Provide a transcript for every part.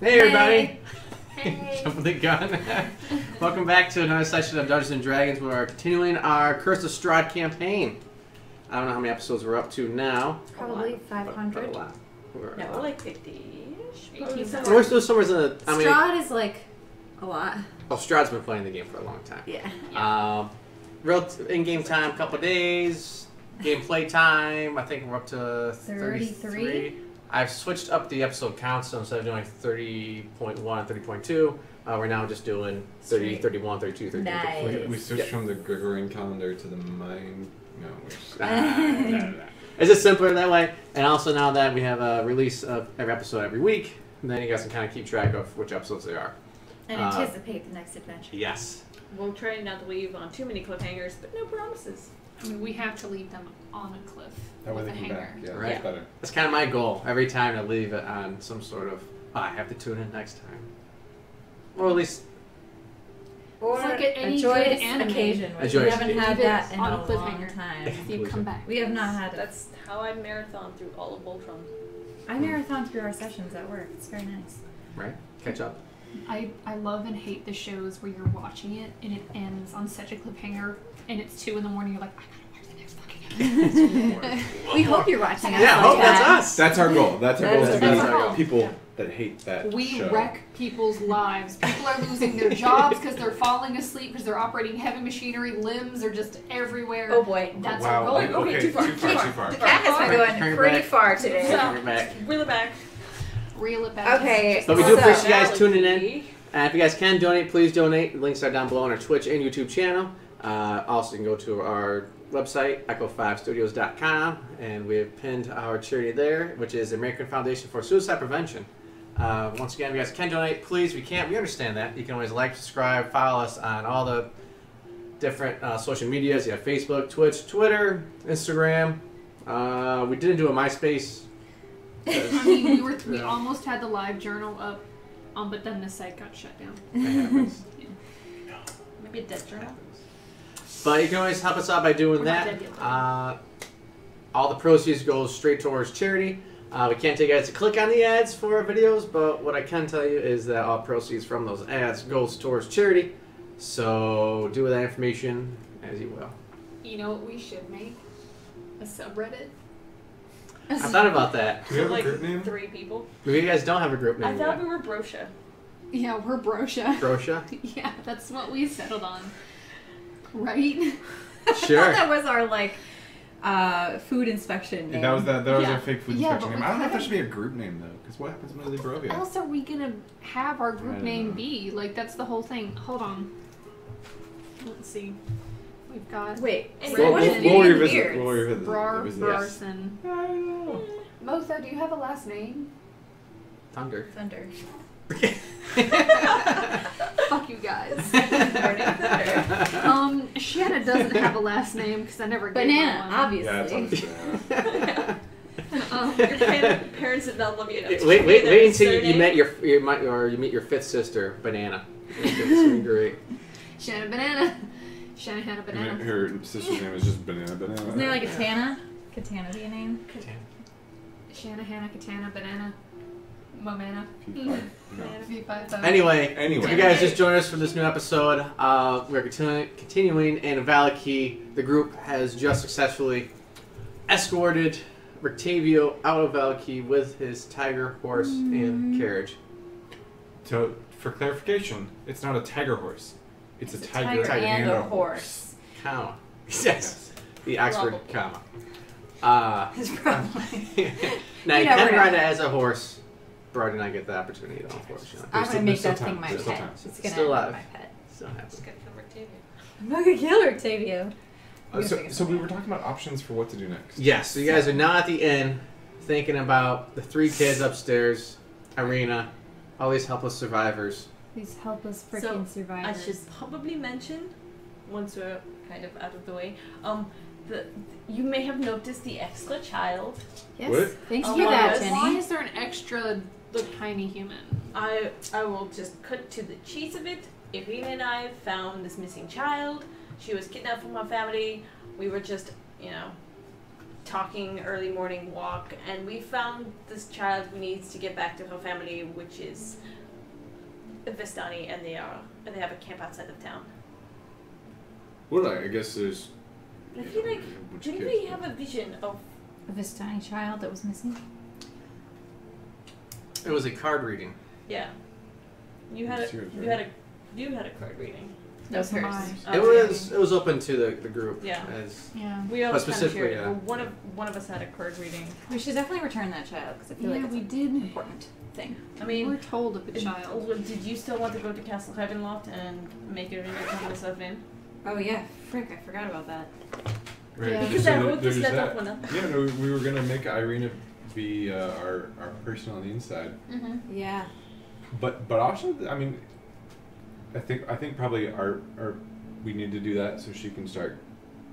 Hey everybody! Hey. Jumping the gun. Welcome back to another session of Dungeons & Dragons. We are continuing our Curse of Strahd campaign. I don't know how many episodes we're up to now. Probably But 500. a lot. We're like 50-ish. We're still somewhere in the... Strahd is like a lot. Oh, Strahd's been playing the game for a long time. Yeah. Real in-game time, couple days. Gameplay time, I think we're up to 33. I've switched up the episode count, so instead of doing 30.1, 30.2, we're now just doing 30, 31, 32, 33. Nice. We switched from the Gregorian calendar to the Mayan. No, It's just simpler that way. And also now that we have a release of every episode every week, then you guys can kind of keep track of which episodes they are. And anticipate the next adventure. Yes. We'll try not to leave on too many cliffhangers, but no promises. I mean, we have to leave them on a cliff. that way with they a come hanger. back. Yeah, Right. that's better. That's kind of my goal every time to leave it on some sort of, I have to tune in next time. Or at least Or It's like any a joyous good anime. occasion. A We joyous haven't occasion. had Leave it that in on a a long cliffhanger. time. So you come back. We have not had it. That's how I marathon through all of Voltron. I marathon through our sessions at work. It's very nice. right? Catch up. I love and hate the shows where you're watching it and it ends on such a cliffhanger and it's 2 in the morning. You're like, I gotta watch the next fucking episode. We hope you're watching us. Yeah, like hope that. that's us. That's our goal. That's our goal. That's To our goal. be people that hate that We show. wreck people's lives. People are losing their jobs because they're falling asleep because they're operating heavy machinery. Limbs are just everywhere. Oh boy. That's Wow. our goal. Okay, too far. Too far. The cat has been Turn going it pretty back. far today. So- We're back. Reel it back. Reel it back. Okay. But we do So- appreciate you guys tuning in. And if you guys can donate, please donate. The links are down below on our Twitch and YouTube channel. Also, you can go to our website, echo5studios.com, and we have pinned our charity there, which is the American Foundation for Suicide Prevention. Once again, if you guys can donate, please. We understand that. You can always like, subscribe, follow us on all the different social medias. You have Facebook, Twitch, Twitter, Instagram. We didn't do a MySpace. I mean, we Yeah. almost had the live journal up, but then the site got shut down. That happens. Maybe a dead journal. But you can always help us out by doing We're not that. dead yet, All the proceeds go straight towards charity. We can't take ads to click on the ads for our videos, but what I can tell you is that all proceeds from those ads goes towards charity. So do with that information as you will. You know what we should make? A subreddit? I thought about that. Do we have a Like group name? 3 people. Maybe you guys don't have a group I name thought yet. we were Brosha. Yeah, we're Brosha. Brosha? Yeah, that's what we settled on. Right? I Sure. thought that was our like food inspection name. That was Yeah. our fake food Yeah, inspection but name. we I don't know if that couldn't- should be a group name though, because what happens when they leave What Barovia? else are we gonna have our group I don't name know. be? Like, that's the whole thing. Hold on. Let's see. We've got Wait. Hey, So what if you we'll name revisit. beards? We'll revisit. Brar revisit. Brarson. I don't know. Motha, do you have a last name? Thunder. Thunder. Fuck you guys. Burning Thunder. Shanna doesn't have a last name because I never gave Banana, her one. obviously. Yeah, it's understandable. Your parents did not love you enough. to wait give until you surname. met you meet your 5th sister, Banana. It's gonna be great. Shanna Banana. Shanna Hannah Banana. And her sister's name is just Banana. Isn't there like a Tana? Could Tana be a name? Shanna Hannah Katana Banana. Momana. No. V5. Anyway, Anyway. if you guys just joined us for this new episode, we're continuing in Valaki. The group has just successfully escorted Rictavio out of Valaki with his tiger horse and carriage. So, for clarification, it's not a tiger horse. It's a tiger, and a horse. Comma. Yes. The Oxford Lovable. comma. It's probably. Now you You never can know. ride it as a horse, but I did not get the opportunity though, unfortunately. I'm gonna make still that thing time. my There's still pet. time. It's gonna Still be alive. my pet. Still happens. Just gotta kill Octavia. I'm not gonna kill her, Octavio. So we were talking about options for what to do next. Yes, so you guys are now at the inn thinking about the 3 kids upstairs, Irina, all these helpless survivors. These helpless So, freaking I survivors. should probably mention, once we're kind of out of the way, you may have noticed the extra child. Yes. What? Thanks Oh for my that, gosh. Why Jenny. is there an extra tiny human? I will just cut to the chase of it. Irina and I found this missing child. She was kidnapped from our family. We were just, talking early morning walk, and we found this child who needs to get back to her family, which is Vistani, and they have a camp outside of town. Well, I guess there's. I feel like didn't we have a vision of A Vistani child that was missing. It was a card reading. yeah? You had It's a yours, you right? had a card reading. That was hers. Mine. It was open to the group. Yeah. As Yeah. We all But kind of specifically, shared it. yeah. Well, one of us had a card reading. We should definitely return that child because I feel like Yeah, it's we an did. important thing. I We were mean, told of the child. did you still want to go to Castle Ravenloft and make it a turn yourself in? Oh yeah, frick! I forgot about that. Right. Yeah. Because so I wrote this there's letter that. for nothing. Yeah, no, we were gonna make Irina be our person on the inside, Mm-hmm. Yeah. but also, I mean, I think probably our we need to do that so she can start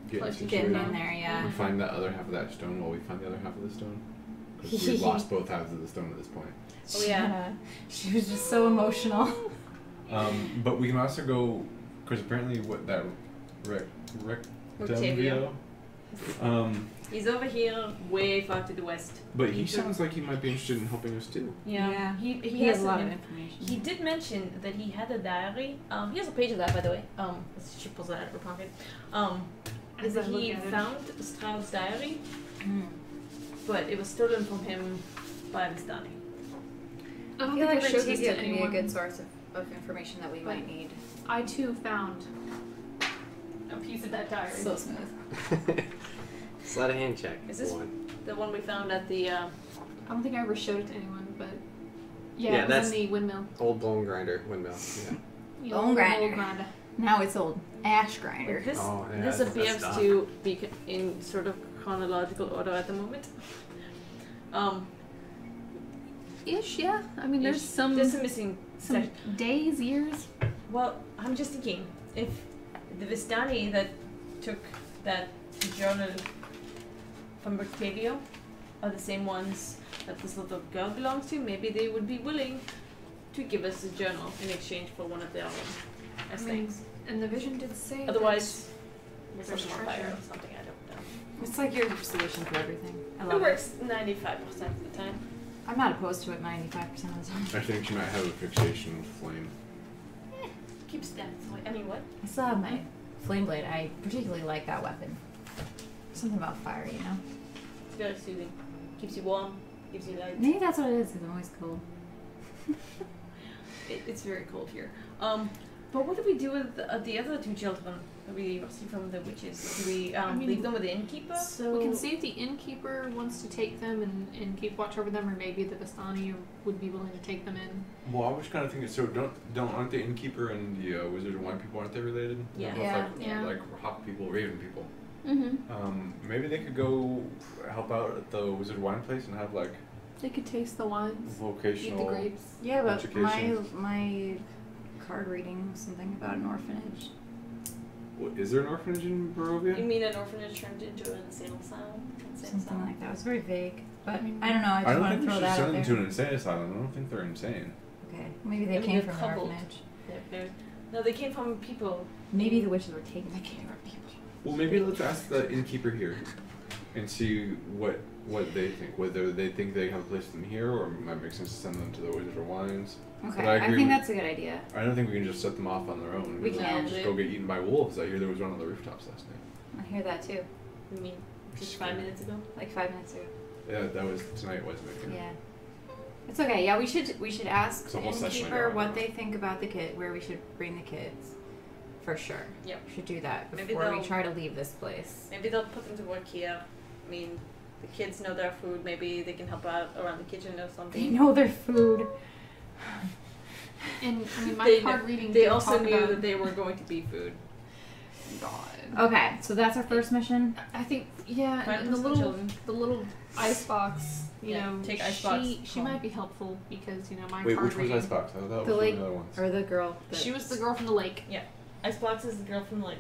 getting Plus you Getting situated. in there, yeah. We find that other half of that stone while we find the other half of the stone. Because we've lost both halves of the stone at this point. Oh, yeah. She was just so emotional. But we can also go, because apparently what that Octavio. Rectavio. He's over here, way far to the west. But he sounds like he might be interested in helping us too. Yeah. He has a lot of an- information. He did mention that he had a diary. He has a page of that, by the way. She pulls it out of her pocket. As I look He at it. found Strahd's diary, Mm. but it was stolen from him by Vistani. I don't I feel think like I showed this Octavio to can be a anyone. good source of information that we might need. I too found a piece of that diary. So smooth. slide a hand check. Is this- One. The one we found at the. I don't think I ever showed it to anyone, but Yeah, yeah, it was that's- in the windmill. Old bone grinder windmill. Yeah. The Bone old grinder. grinder. Now it's old ash grinder. This Oh, yeah, this that's appears done. to be in sort of chronological order at the moment. Ish, yeah. I mean, there's some missing. some days, years. Well, I'm just thinking if the Vistani that took that journal from Octavio are the same ones that this little girl belongs to, maybe they would be willing to give us a journal in exchange for one of their own as I mean, things. and the vision did say. Otherwise, there's there's more fire treasure. or something. I don't know. It's like your solution for everything. I It love it. works 95% of the time. I'm not opposed to it 95% of the time. I think she might have a fixation with flame. Keeps that. I mean, what? I still have my flame blade. I particularly like that weapon. Something about fire, you know? It's very soothing. Keeps you warm. Gives you light. Maybe that's what it is, because I'm always cold. It's very cold here. But what do we do with the other two children that we received from the witches? Do we mean, leave them with the innkeeper? So we can see if the innkeeper wants to take them and keep watch over them, or maybe the Vistani would be willing to take them in. Well, I was kind of thinking. So aren't the innkeeper and the wizard and wine people, aren't they related? Yeah. They're Yeah. both Yeah. like hawk people, raven people. Mm-hmm. Maybe they could go help out at the wizard wine place and have like They could taste the wines, eat the vocational. grapes. Yeah, but Education. my card reading was something about an orphanage. Is there an orphanage in Barovia? You mean an orphanage turned into an insane asylum? Something like that. It was very vague. But I mean, I don't know, I I just don't want think to we throw should that out send them there. to an insane asylum. I don't think they're insane. Okay. Maybe they Maybe came they're from an troubled. orphanage. No, they came from people. Maybe the witches were taking the care of people. Well, maybe let's ask the innkeeper here and see what they think. Whether they think they have a place in here, or it might make sense to send them to the Wizard of Wines. Okay, But I I agree think with- that's a good idea. I don't think we can just set them off on their own. We They'll can't. just go get eaten by wolves. I hear there was one on the rooftops last night. I hear that too. You mean just 5 minutes ago? Like 5 minutes ago. Yeah, that was tonight, wasn't it? Yeah. It's okay. Yeah, we should ask It's the a whole session innkeeper ago. what they think about the kid, where we should bring the kids. For sure. Yep. We should do that Maybe before we they'll- try to leave this place. Maybe they'll put them to work here. I mean, the kids know their food. Maybe they can help out around the kitchen or They something. know their food. And I mean, my They card kn- reading. They did also talk knew about, that they were going to be food. God. Okay, so that's our first mission. I think yeah, Find and the some little children. ice box. You Yeah, know, take ice box she home. might be helpful because you know my Wait, card which was reading. Icebox? I thought that was The one lake- of the other ones. Or the girl. She was the girl from the lake Icebox is the girl from the lake.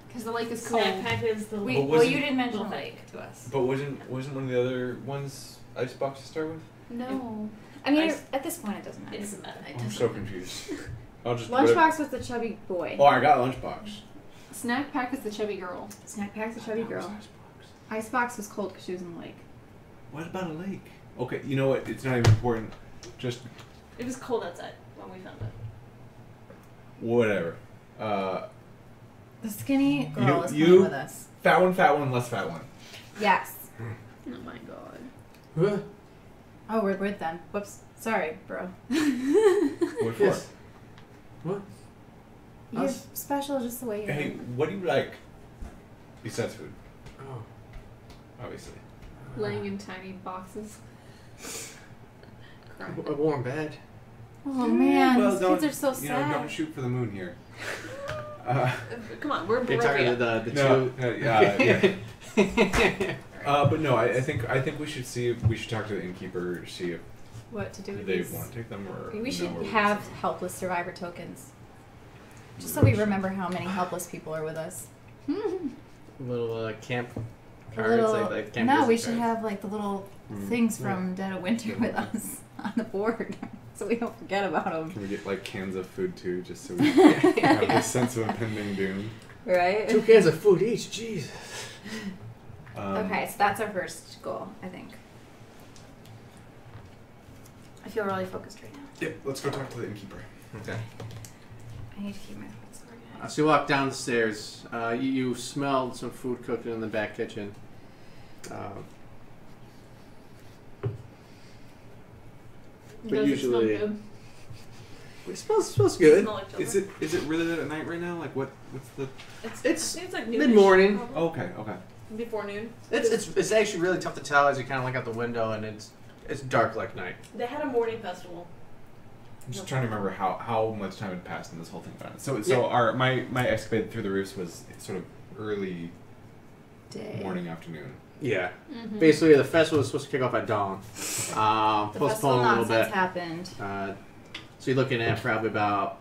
because the lake is cold. Snack is the We, But well, wasn't- you didn't mention Well, the lake to us. But wasn't one of the other ones Icebox to start with? No, I mean, Ice- at this point, it doesn't matter. It doesn't matter. I'm so confused. I'll just Lunchbox was the chubby boy. Oh, I got Lunchbox. snack pack is the chubby girl. Snack pack's the chubby That was girl. Icebox. Icebox was cold because she was in the lake. What about a lake? Okay, you know what? It's not even important. Just It was cold outside when we found it. whatever. The skinny girl is you- coming with us. Fat one, less fat one. Yes. Oh my god. Huh? Oh, we're with them. Whoops. Sorry, bro. What for? Yes. What? You're Us? special just the way you Hey, are. what do you like besides food? Oh. Obviously. Laying in tiny boxes. Crying. A warm bed. Oh man, Well, these don't- kids are so You know, sad. don't shoot for the moon here. Come on, we're in You're talking to Barovia. the No, two. yeah. But no, I think we should talk to the innkeeper, see if What to do with they these? want to take them or We should no, or have something. helpless survivor tokens. Just so we remember how many helpless people are with us. Little camp A cards. little- like camp no, visit we should cards. have like the little Mm. things from Dead of Winter with us on the board, so we don't forget about them. Can we get like cans of food too, just so we have this sense of impending doom? Right? 2 cans of food each. Jesus. Okay, so that's our first goal, I think. I feel really focused right now. Yep. Let's go talk to the innkeeper. Okay. I need to keep my thoughts organized. So you walk down the stairs. You smelled some food cooking in the back kitchen. But Does usually- it smell good? It smells good. Smell like Is it really late at night right now? Like what's the? It's I think like noonish, mid-morning. probably. Okay. Before noon. It's actually really tough to tell as you kind of look out the window and it's dark like night. They had a morning festival. I'm just trying to remember how much time had passed in this whole thing. So Yeah. my escapade through the roofs was sort of early Day. morning afternoon. Yeah. Mm-hmm. Basically, the festival was supposed to kick off at dawn. The festival Postponed a little nonsense bit. happened. So you're looking at probably about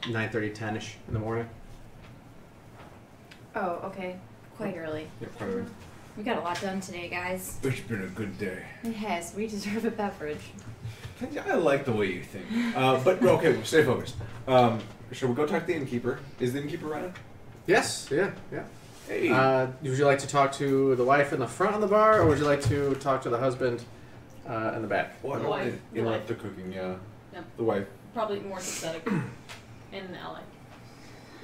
9:30, 10ish in the morning. Oh, okay. Quite early. Yeah, quite early. We got a lot done today, guys. It's been a good day. It has. We deserve a beverage. I like the way you think. But okay, stay focused. Shall we go talk to the innkeeper? Is the innkeper around? Yes. Yeah. Hey. Would you like to talk to the wife in the front of the bar, or would you like to talk to the husband in the back? well, I the don't wife, want to the interrupt wife. the cooking. Yeah. Yep. The wife. Probably more sympathetic. And an ally.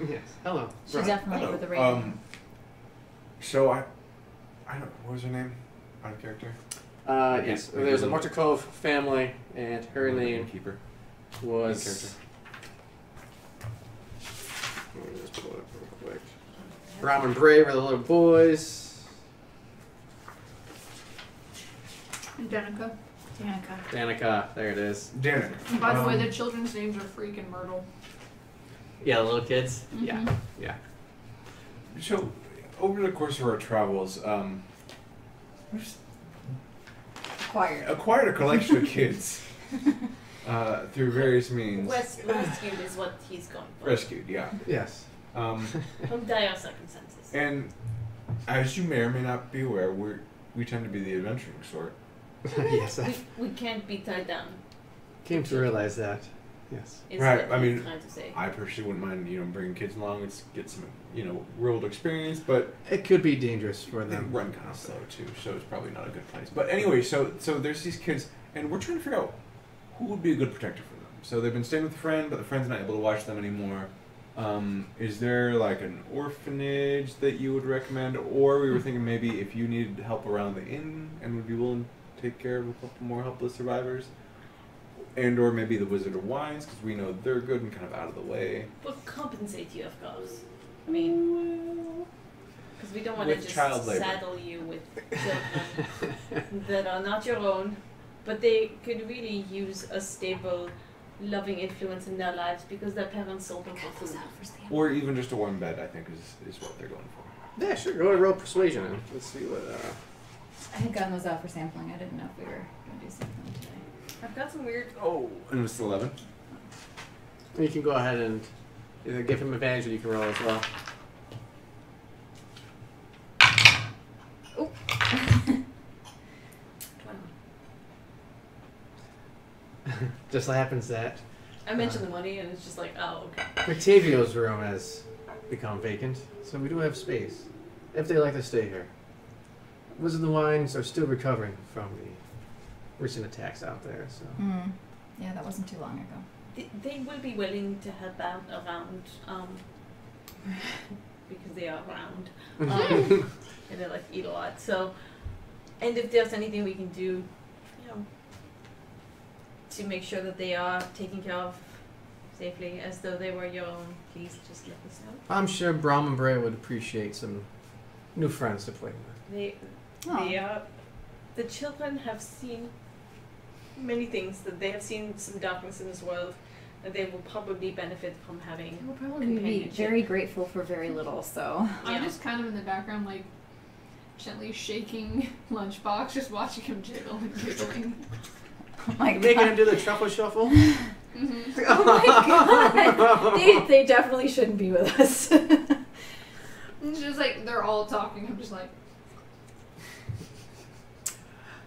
Yes. Hello. She Right. definitely Hello. with the rating. So I don't. What was her name? Out of character. Yes. There's a Mortikov family, and her name Innkeeper. was. Let me just pull it up real quick. Rom and Brave are the little boys. And Danica. Danica. Danica, there it is. Danica. And by the way, the children's names are Freak and Myrtle. Yeah, the little kids. Mm-hmm. Yeah. So, over the course of our travels, we just Acquired. acquired a collection of kids through various means. Rescued is what he's going for. Rescued, yeah. Yes. Um, From dire circumstances. and as you may or may not be aware, we tend to be the adventuring sort. Yes, I We can't be tied down. came to realize that. Yes. Is Right, what I he's mean, trying to say. I personally wouldn't mind, bringing kids along and get some, world experience, but It could be dangerous for they them. run kind of slow too, so it's probably not a good place. But anyway, so there's these kids, and we're trying to figure out who would be a good protector for them. So they've been staying with a friend, but the friend's not able to watch them anymore. Is there like an orphanage that you would recommend, or we were thinking maybe if you needed help around the inn and would be willing to take care of a couple more helpless survivors, and or maybe the Wizard of Wines because we know they're good and kind of out of the way. We'll compensate you, of course. I mean, because we don't want to With just child labor. saddle you with children that are not your own, but they could really use a stable, loving influence in their lives because their parents sold them for food. Or even just a warm bed, I think, is what they're going for. Yeah, sure. Go to roll persuasion and let's see what. I had gotten those out for sampling. I didn't know if we were going to do something today. I've got some weird. Oh, and it's 11. You can go ahead and either give him advantage or you can roll as well. Oh. Just so happens that I mentioned the money, and it's just like, oh, okay. Octavio's room has become vacant, so we do have space if they like to stay here. Wizards of the Wines are still recovering from the recent attacks out there. So Yeah, that wasn't too long ago. They will be willing to help out around, because they are around, and they like eat a lot. So, and if there's anything we can do, to make sure that they are taken care of safely, as though they were your own, please just let us know. I'm sure Brom and Bray would appreciate some new friends to play with. The children have seen many things, that they have seen some darkness in this world, that they will probably benefit from having. We'll probably be companionship. very grateful for very little, so. I'm just kind of in the background, like, gently shaking Lunchbox, just watching him jiggle and giggling. Oh my Making god. him do the truffle shuffle? Mm-hmm. Oh my god. They definitely shouldn't be with us. It's just like, they're all talking, I'm just like...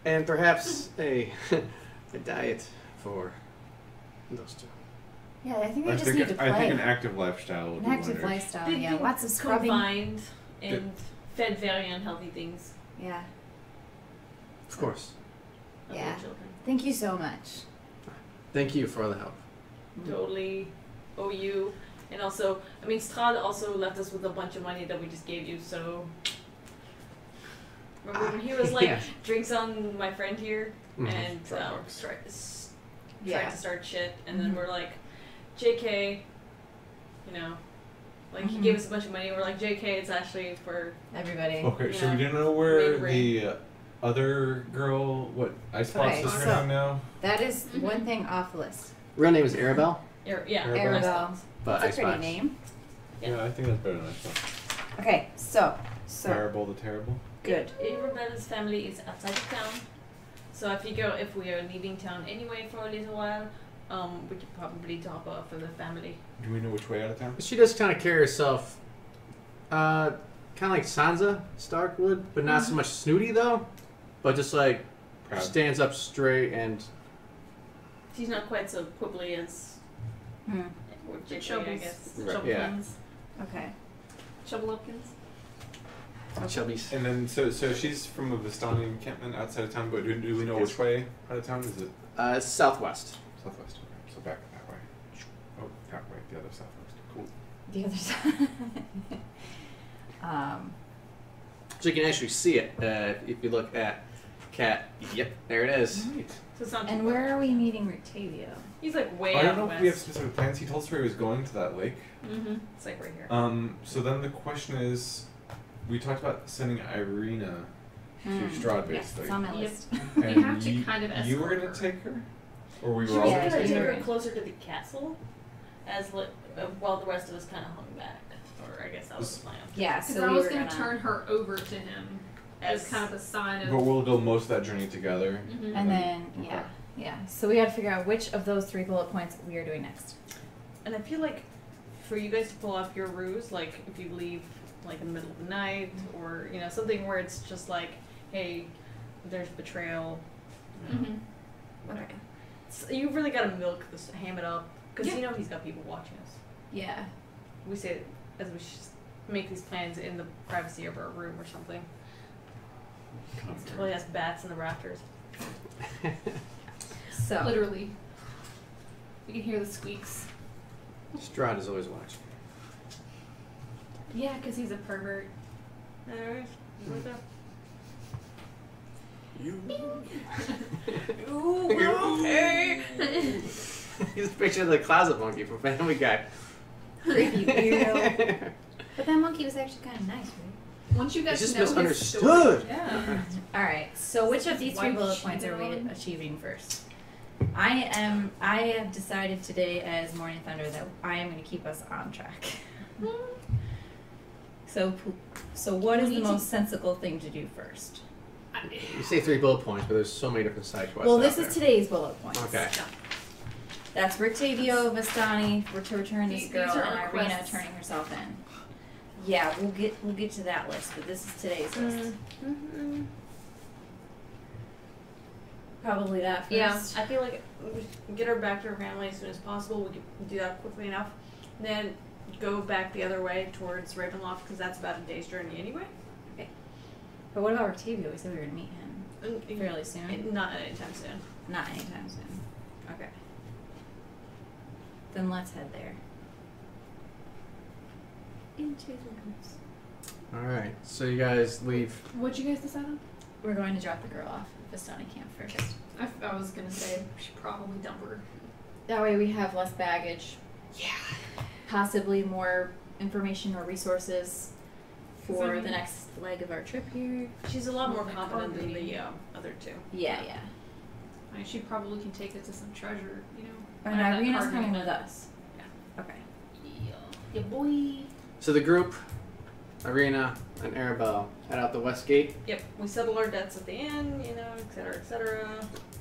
And perhaps a diet for those two. Yeah, I think they just need to play. I think an active lifestyle would An be active wonders. lifestyle, They've yeah. been Lots of scrubbing. combined and fed very unhealthy things. Yeah. Of course. Of Yeah. the children. Thank you so much. Thank you for all the help. Totally owe you. And also, I mean, Strahd also left us with a bunch of money that we just gave you, so... Remember when he was like, Yeah. drinks on my friend here, Mhm. and $5. tried Yeah. to start shit, and then Mhm. we're like, JK, like he Mhm. gave us a bunch of money, and we're like, JK, it's actually for... Everybody. Okay, so Yeah. we didn't know where Ring, the other girl, what, Icebox Okay, is so- from now? That is one thing off the list. Real name is Arabelle, Yeah, Arabelle. Arabelle. but That's a pretty Icebox. name. Yeah. Yeah, I think that's better than Icebox. Okay, so. Terrible the Terrible. Good. Arabella's family is outside of town, so if we are leaving town anyway for a little while, we could probably drop off for the family. Do we know which way out of town? She does kind of carry herself, kind of like Sansa Stark would, but not so much snooty though, but just like Proud. stands up straight and She's not quite so quibbly as or jittery, I Chubbies. guess. Right, yeah. Chubbins. Okay. Chubblepkins. chubby. And then, so she's from a Vistani encampment outside of town, but do we know which way out of town? Is it It's southwest. southwest? Okay, so back that way. Oh, that way, the other southwest. Cool. The other side. So you can actually see it if you look at Cat. Yep, there it is. Right. So it's not too And far. where are we meeting Rictavio? He's like way I out don't know west. if we have specific plans. He told us where he was going to that lake. Mm-hmm. It's like right here. So then the question is, we talked about sending Irina to Strahd, Yes, basically. it's on my Yep. list. We And have to kind of you were escort gonna her. take her, or we She were was all Yeah, going gonna to take take her. her closer to the castle, while the rest of us kind of hung back. Or I guess that was the plan. Yeah, Because so I we was were going to turn her over to him as kind of a sign of... But we'll go most of that journey together. Mhm. And then, Okay. yeah. So we got to figure out which of those 3 bullet points we are doing next. And I feel like for you guys to pull off your ruse, like if you leave like in the middle of the night, or something where it's just like, hey, there's betrayal. Mhm. Whatever. So you really got to milk this, ham it up, because Yeah. he's got people watching us. Yeah. We say as we should make these plans in the privacy of our room or something. It totally has bats in the rafters. So. Literally. You can hear the squeaks. Strahd is always watching. Yeah, because he's a pervert. Alright, what's up? Okay. He's a picture of the closet monkey from Family Guy. Creepy weirdo. But that monkey was actually kind of nice, right? Once you It's guys just know his misunderstood. story, yeah. Alright, so which of these 3 White bullet points are we cheated on. achieving first? I have decided today as Morning Thunder that I am going to keep us on track. So what is We the need to- most sensible thing to do first? You say 3 bullet points, but there's so many different side quests. Well, out this there. is today's bullet points. Okay. That's Rictavio, Vistani, we're to return this These girl, are and Irina requests. turning herself in. Yeah, we'll get to that list, but this is today's list. Probably that first. Yeah, I feel like we should get her back to her family as soon as possible. We can do that quickly enough. Then go back the other way towards Ravenloft, because that's about a day's journey anyway. But what about Octavio? We said we were gonna meet him fairly soon. Not anytime soon. Not anytime soon. Okay. Then let's head there. Into the woods. All right. So you guys leave. What'd you guys decide on? We're going to drop the girl off at Vistani camp first. I was gonna say we should probably dump her. That way we have less baggage. Yeah. Possibly more information or resources for I mean- the next leg of our trip here. She's a lot more Like confident than carpeting. the other two. Yeah, yeah. I mean, she probably can take us to some treasure, you know. And Whatever that Irina's card coming means. with us. Yeah. Okay. Yeah, boy. So the group, Irina and Arabelle, head out the west gate. Yep. We settle our debts at the inn, you know, et cetera, et cetera.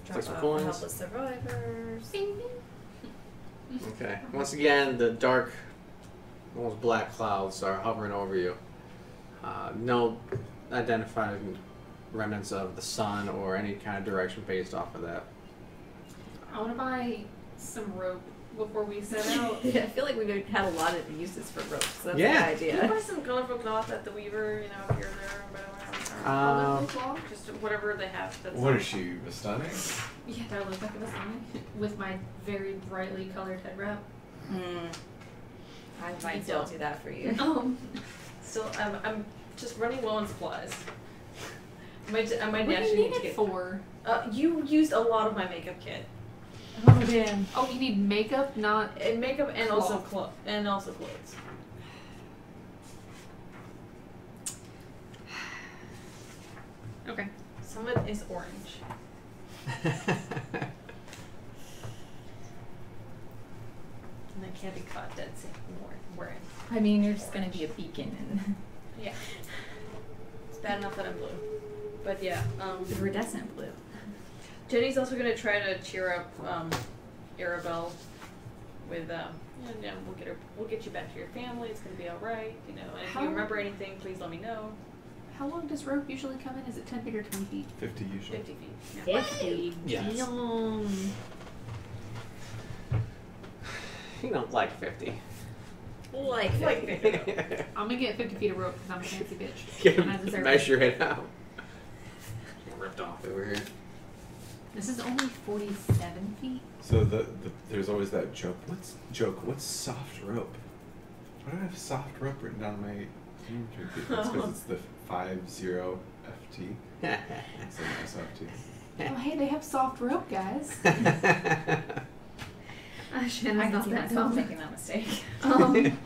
Drop some off coins. the helpless survivors. Okay. Once again, the dark, almost black clouds are hovering over you. No identifying remnants of the sun or any kind of direction based off of that. I want to buy some rope before we set out. I feel like we've had a lot of uses for ropes. So that's Yeah. a good Can you idea. buy some colorful cloth at the Weaver, you know, if you're there or whatever? Just whatever they have. That's What is she, Vistani? Yeah, do I look like a Vistani? With my very brightly colored head wrap. I might still do that for you. Still, I'm just running low on supplies. I might What do actually you need need to it get. for? You used a lot of my makeup kit. Oh damn. Oh, you need makeup, not... And makeup and also Cloth. clothes. Okay. Some of it is orange. And I can't be caught dead wearing. I mean, you're just gonna be a beacon, and Yeah. It's bad enough that I'm blue. But yeah, iridescent blue. Jenny's also gonna try to cheer up Arabelle with we'll get you back to your family, it's gonna be alright, you know, and if How- you remember anything, please let me know. How long does rope usually come in? Is it 10 feet or 20 feet? 50 usually. 50 feet. Yeah. 50. Yes. Yum. You don't like 50. Like 50. I'm gonna get 50 feet of rope because I'm a fancy bitch. Get And I deserve it. measure it out. Ripped off over here. This is only 47 feet. So there's always that joke. What's soft rope? Why do I have soft rope written down on my That's because it's the 50 FT. It's like SFT. Oh, hey, they have soft rope, guys. Shannon's I can not see that myself dumb. making that mistake. I'm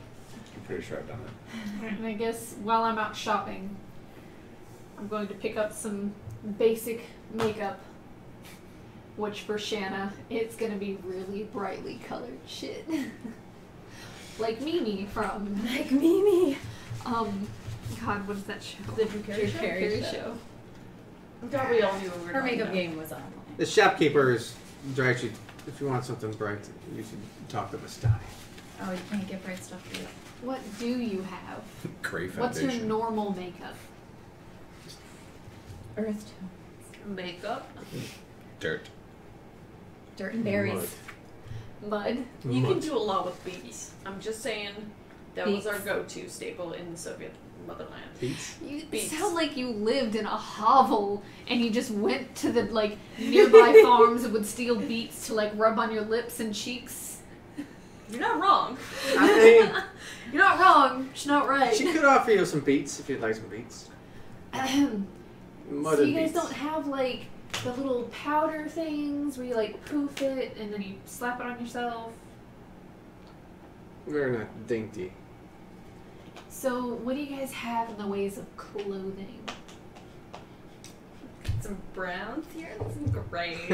pretty sure I've done it. And I guess while I'm out shopping, I'm going to pick up some basic makeup. Which for Shanna, it's gonna be really brightly colored shit. Like Mimi from Like Mimi. God, what is that show? The Drew Carey Drew Show? Carey Show. I thought we all knew what we were Her talking makeup about. game was on point. The shopkeepers direct you, if you want something bright, you should talk to Vistani. Oh, you can't get bright stuff for you. What do you have? Gray What's foundation. your normal makeup? Earth Makeup. Dirt. dirt and berries. Mud. You Mud. can do a lot with beets. I'm just saying that was our Beets. go-to staple in the Soviet motherland. Peach? You Beets. sound like you lived in a hovel and you just went to the nearby farms and would steal beets to rub on your lips and cheeks. You're not wrong. I mean, You're not wrong. She's not right. she could offer you some beets if you'd like some beets. So you guys don't have the little powder things where you poof it and then you slap it on yourself? We're not dainty. So what do you guys have in the ways of clothing? Some browns here and some grays.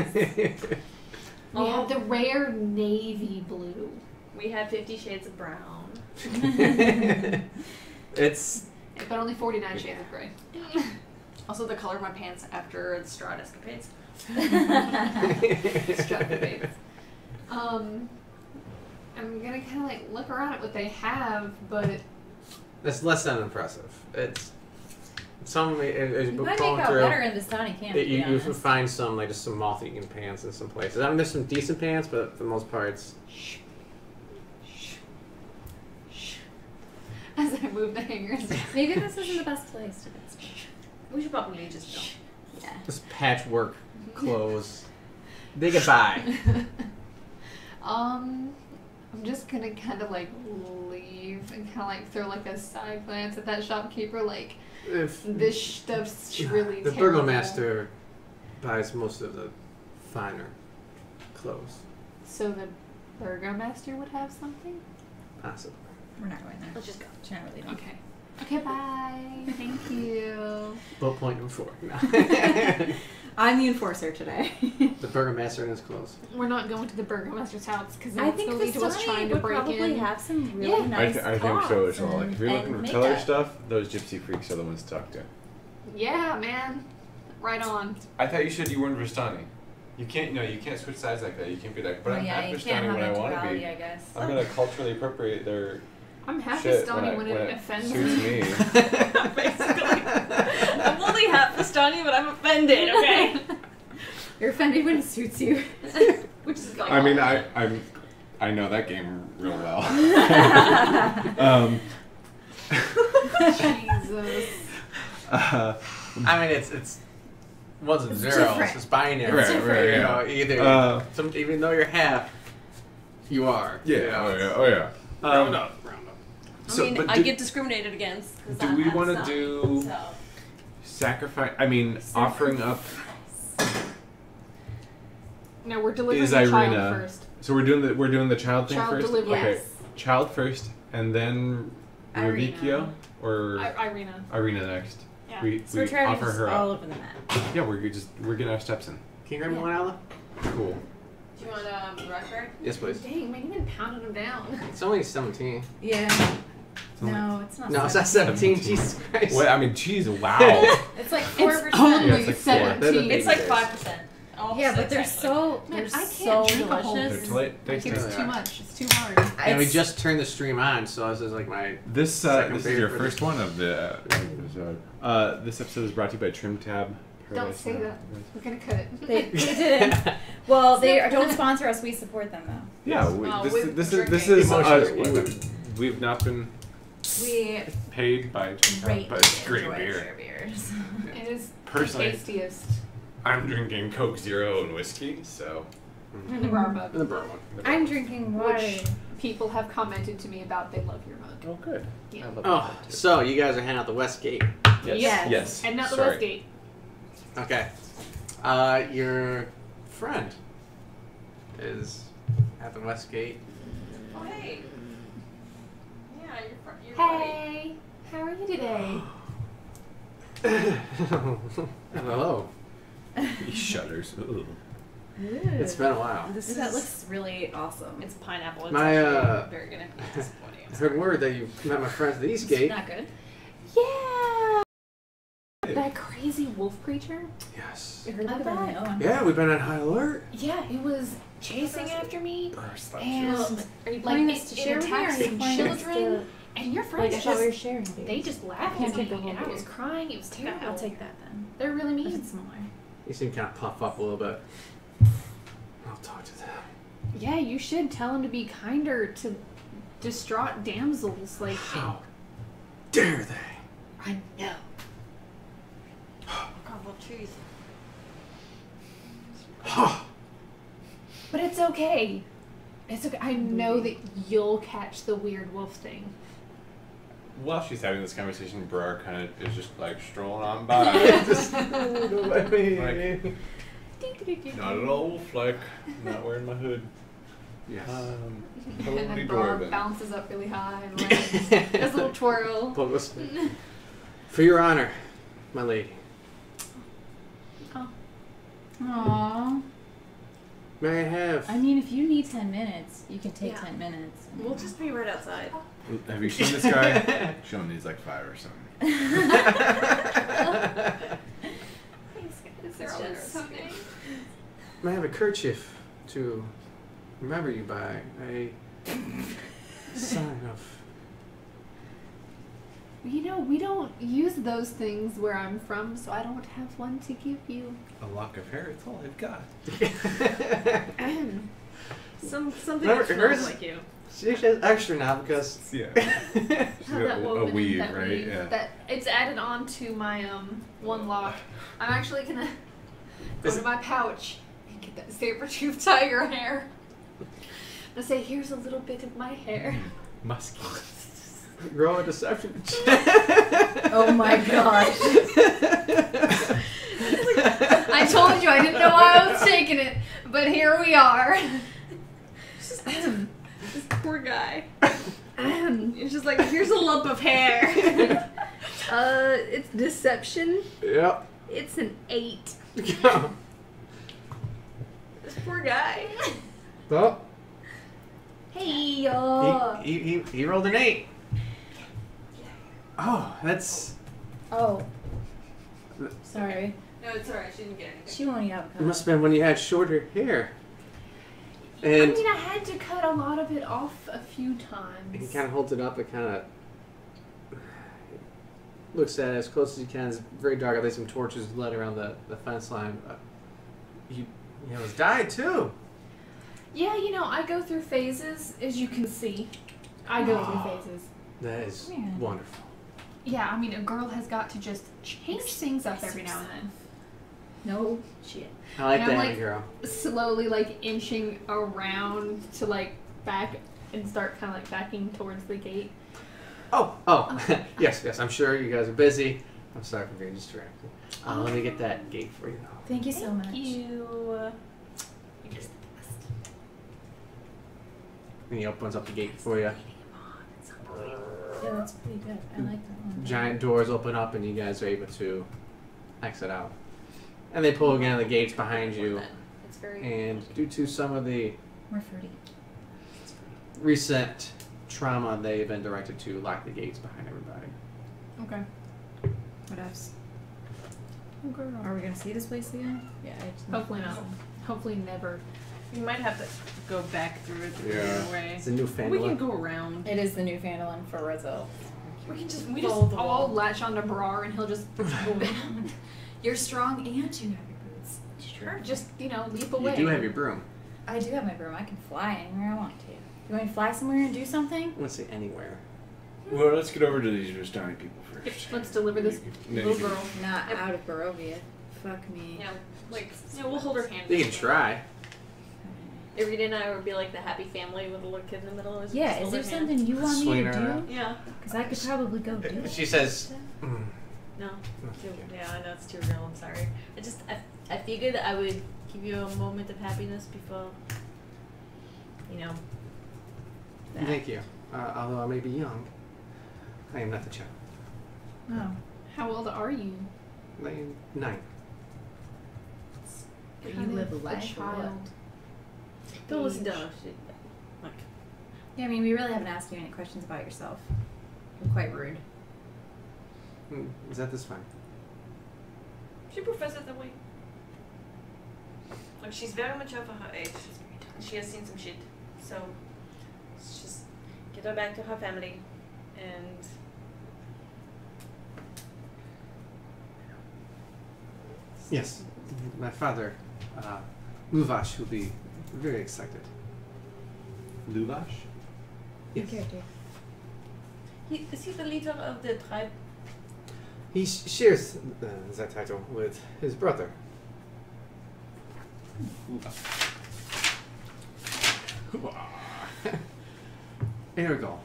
We have the rare navy blue. We have 50 Shades of Brown. It's But only 49 shades of gray. Also the color of my pants after the Strahd escapades. Extravagant. I'm gonna kind of look around at what they have, but it's less than impressive. It's some as You you might going make out through. better in Vistani camp, to be You honest. find some just some moth-eaten pants in some places. I mean, there's some decent pants, but for the most part, it's as I move the hangers. Maybe this isn't the best place to visit. We should probably just go. Yeah. This patchwork clothes. They get by. I'm just gonna kind of like leave and kind of like throw like a side glance at that shopkeeper, like If this stuff's really the terrible. burgomaster buys most of the finer clothes, So the burgomaster would have something. possibly. We're not going there. Let's just go. She's not really doing. Okay. Okay. Bye. Thank you. Bullet point number 4. No. I'm the enforcer today. The burgomaster in his clothes. We're not going to the burgomaster's house because I it's think going to lead to us Vistani trying to would break probably in. have some really Yeah. nice I think so as cloths well. Like, if you're and looking for makeup. color stuff, those gypsy freaks are the ones to talk to. Yeah, man. Right on. I thought you weren't Vistani. You can't switch sides like that. You can't be like, but Oh, I'm yeah, half you Vistani can't when I have want to duality, be. I guess. I'm gonna culturally appropriate their I'm half shit Vistani when it offends suits me. me. Basically. I'm only half Vistani, but I'm offended, okay? You're offended when it suits you. Which is I mean, I know that game real well. Jesus. I mean, it's ones and It's zeros. different. It's binary. Right, right, You yeah. know, either Uh, even though you're half, you are. Yeah. You know, Oh yeah. round up. Round up. So, I mean, but I do- get discriminated against. 'Cause do I'm we half wanna Vistani, do- So. Sacrifice. I mean, offering up. No, we're delivering Is the child Irina- first. So we're doing the child thing Child first. delivery. Okay, Yes. child first, and then Irina. Rubikio or Irina. Irina next. Yeah. We So we're trying offer just her all up. over the map. Yeah, we're getting our steps in. Can you grab me Yeah. one, Ella? Cool. Do you want Raspberry? Yes, please. Dang, man, you've been pounding them down. It's only 17. Yeah. only- No, it's not. No, it's not 17. Jesus Christ. Wait, I mean, geez, wow. It's like It's 4%. only Yeah, it's like 17. It's like Yes. 5%. All Yeah, but they're actually. so Man, they're I so can't drink a whole- They're delicious. tasty. It's Yeah. too much. It's too hard. And we It's- just turned the stream on, so this is like my. This Second this is your favorite. first one of the episode. This episode is brought to you by Trim Tab. Don't say that. We're gonna cut it. They didn't. Well, they don't sponsor us. We support them though. Yeah, with this drinking. is Emotionally. we've not been We paid by Trim Tab, greatly but it's great enjoy beer. their beers. It is Personally, the tastiest. I'm drinking Coke Zero and whiskey, so. In the bar mug. In the bourbon. I'm drinking water. Which people have commented to me about. They love your mug. Oh, good. Yeah. I love Oh, that too. so you guys are hanging out the West Gate. Yes. Yes. And not the Sorry. Westgate. Okay. Your friend is at the West Gate. Oh, hey. Yeah, you're buddy. Hey, how are you today? Hello. He shudders. Ooh. It's been a while. That looks really awesome. It's pineapple. It's My, actually very gonna be disappointing. I heard word that you met my friends at the East It's Gate. not good. Yeah. That crazy wolf creature. Yes. You heard I about don't that? know. Yeah, we've been on high alert. Yeah, it was chasing after me, Burst and Are you like pointing it, this to it share me, or are attacks you some pointing this children, and your Like friends I thought we were just sharing. they just laughed can't at me, take the whole and I was beer. crying. It was terrible. I'll take that then. They're really If mean. it's smaller. You seem kind of puff up a little bit. I'll talk to them. Yeah, you should tell them to be kinder to distraught damsels. Like, How dare they? I know. God, well, cheese. But it's okay. It's okay. I know that you'll catch the weird wolf thing. While she's having this conversation, Brar kind of is just like strolling on by. Just don't let me. Not at all wolf-like. Not wearing my hood. Yes. And Totally then Brar dwarven. bounces up really high and lands. Does a little twirl. But listen, for your honor, my lady, Aww. may I have? I mean, if you need 10 minutes, you can take Yeah. 10 minutes. We'll just be right outside. Have you seen this guy? She only needs like 5 or something. Thanks, guys. They're It's all generous. something. May I have a kerchief to remember you by? A sign of. You know, we don't use those things where I'm from, so I don't have one to give you. A lock of hair, it's all I've got. Something Remember, that smells hers- like you. She has extra now because Yeah. Have that woven in, weave, that right? weave, Yeah. that it's added on to my one lock. I'm actually gonna go Is to it- my pouch and get that saber-tooth tiger hair. And say, here's a little bit of my hair. Musky. roll a deception. Oh my gosh. I told you I didn't know why I was taking it, but here we are. This poor guy. It's just like, here's a lump of hair. It's deception. Yep. It's an 8. This poor guy. Well, Hey, he rolled an 8. Oh, that's. Oh. Sorry. No, it's alright. She didn't get anything. She won't eat It avocado. must have been when you had shorter hair. I And mean, I had to cut a lot of it off a few he times. kind of holds it up. It kind of looks at it as close as he can. It's very dark. I laid some torches led around the fence line. You know, it's dyed too. Yeah, you know, I go through phases, as you can see. I go through phases. That is Yeah. wonderful. Yeah, I mean, a girl has got to just change things up every now and then. No shit. I like And that I'm in a girl. Slowly, like, inching around to, like, back and start kind of, like, backing towards the gate. Oh, yes. I'm sure you guys are busy. I'm sorry for being distracted. Let me get that gate for you. Thank you so much. Thank you. You're just the best. And he opens up the gate for you. Yeah, that's pretty good. I like that one. Giant doors open up, and you guys are able to exit out. And they pull again the gates behind you. It's very. And due to some of the We're fruity. recent trauma, they've been directed to lock the gates behind everybody. Okay. What else? Are we gonna see this place again? Yeah. Hopefully not. Hopefully never. We might have to go back through it the Yeah. other way. It's a new We can family. go around. It is the new Phandalin for Rizzo. We can just We follow just the all wall. latch onto Brar and he'll just You're strong and you have your boots. Sure. just, you know, leap You away. do have your broom. I do have my broom. I can fly anywhere I want to. You want me to fly somewhere and do something? I wouldn't say anywhere. Well, let's get over to these Vistani people first. Let's deliver this Then little you can- girl. Not out of Barovia. Fuck me. Yeah, like, we'll hold her hand. You can try. Irina and I would be like the happy family with a little kid in the middle. As we Yeah, just is hold there her hand. something you want me Swing to her do? around. Yeah. Because I could probably go do it. She says, No. Yeah, I know it's too real. I'm sorry. I figured I would give you a moment of happiness before, you know. that. "Thank you. Although I may be young, I am not the child. Oh. How old are you? I am 9. But you Kind live of a life or what? child. Don't listen to her. Like, Yeah, I mean, we really haven't asked you any questions about yourself. You're quite rude. Is that this fine? she prefers it that way. Like, she's very mature for her age. She has seen some shit. So, let's just get her back to her family and. Yes. My father, Luvash, will be very excited. Luvash? Yes. Is he the leader of the tribe? He shares that title with his brother. Ergol.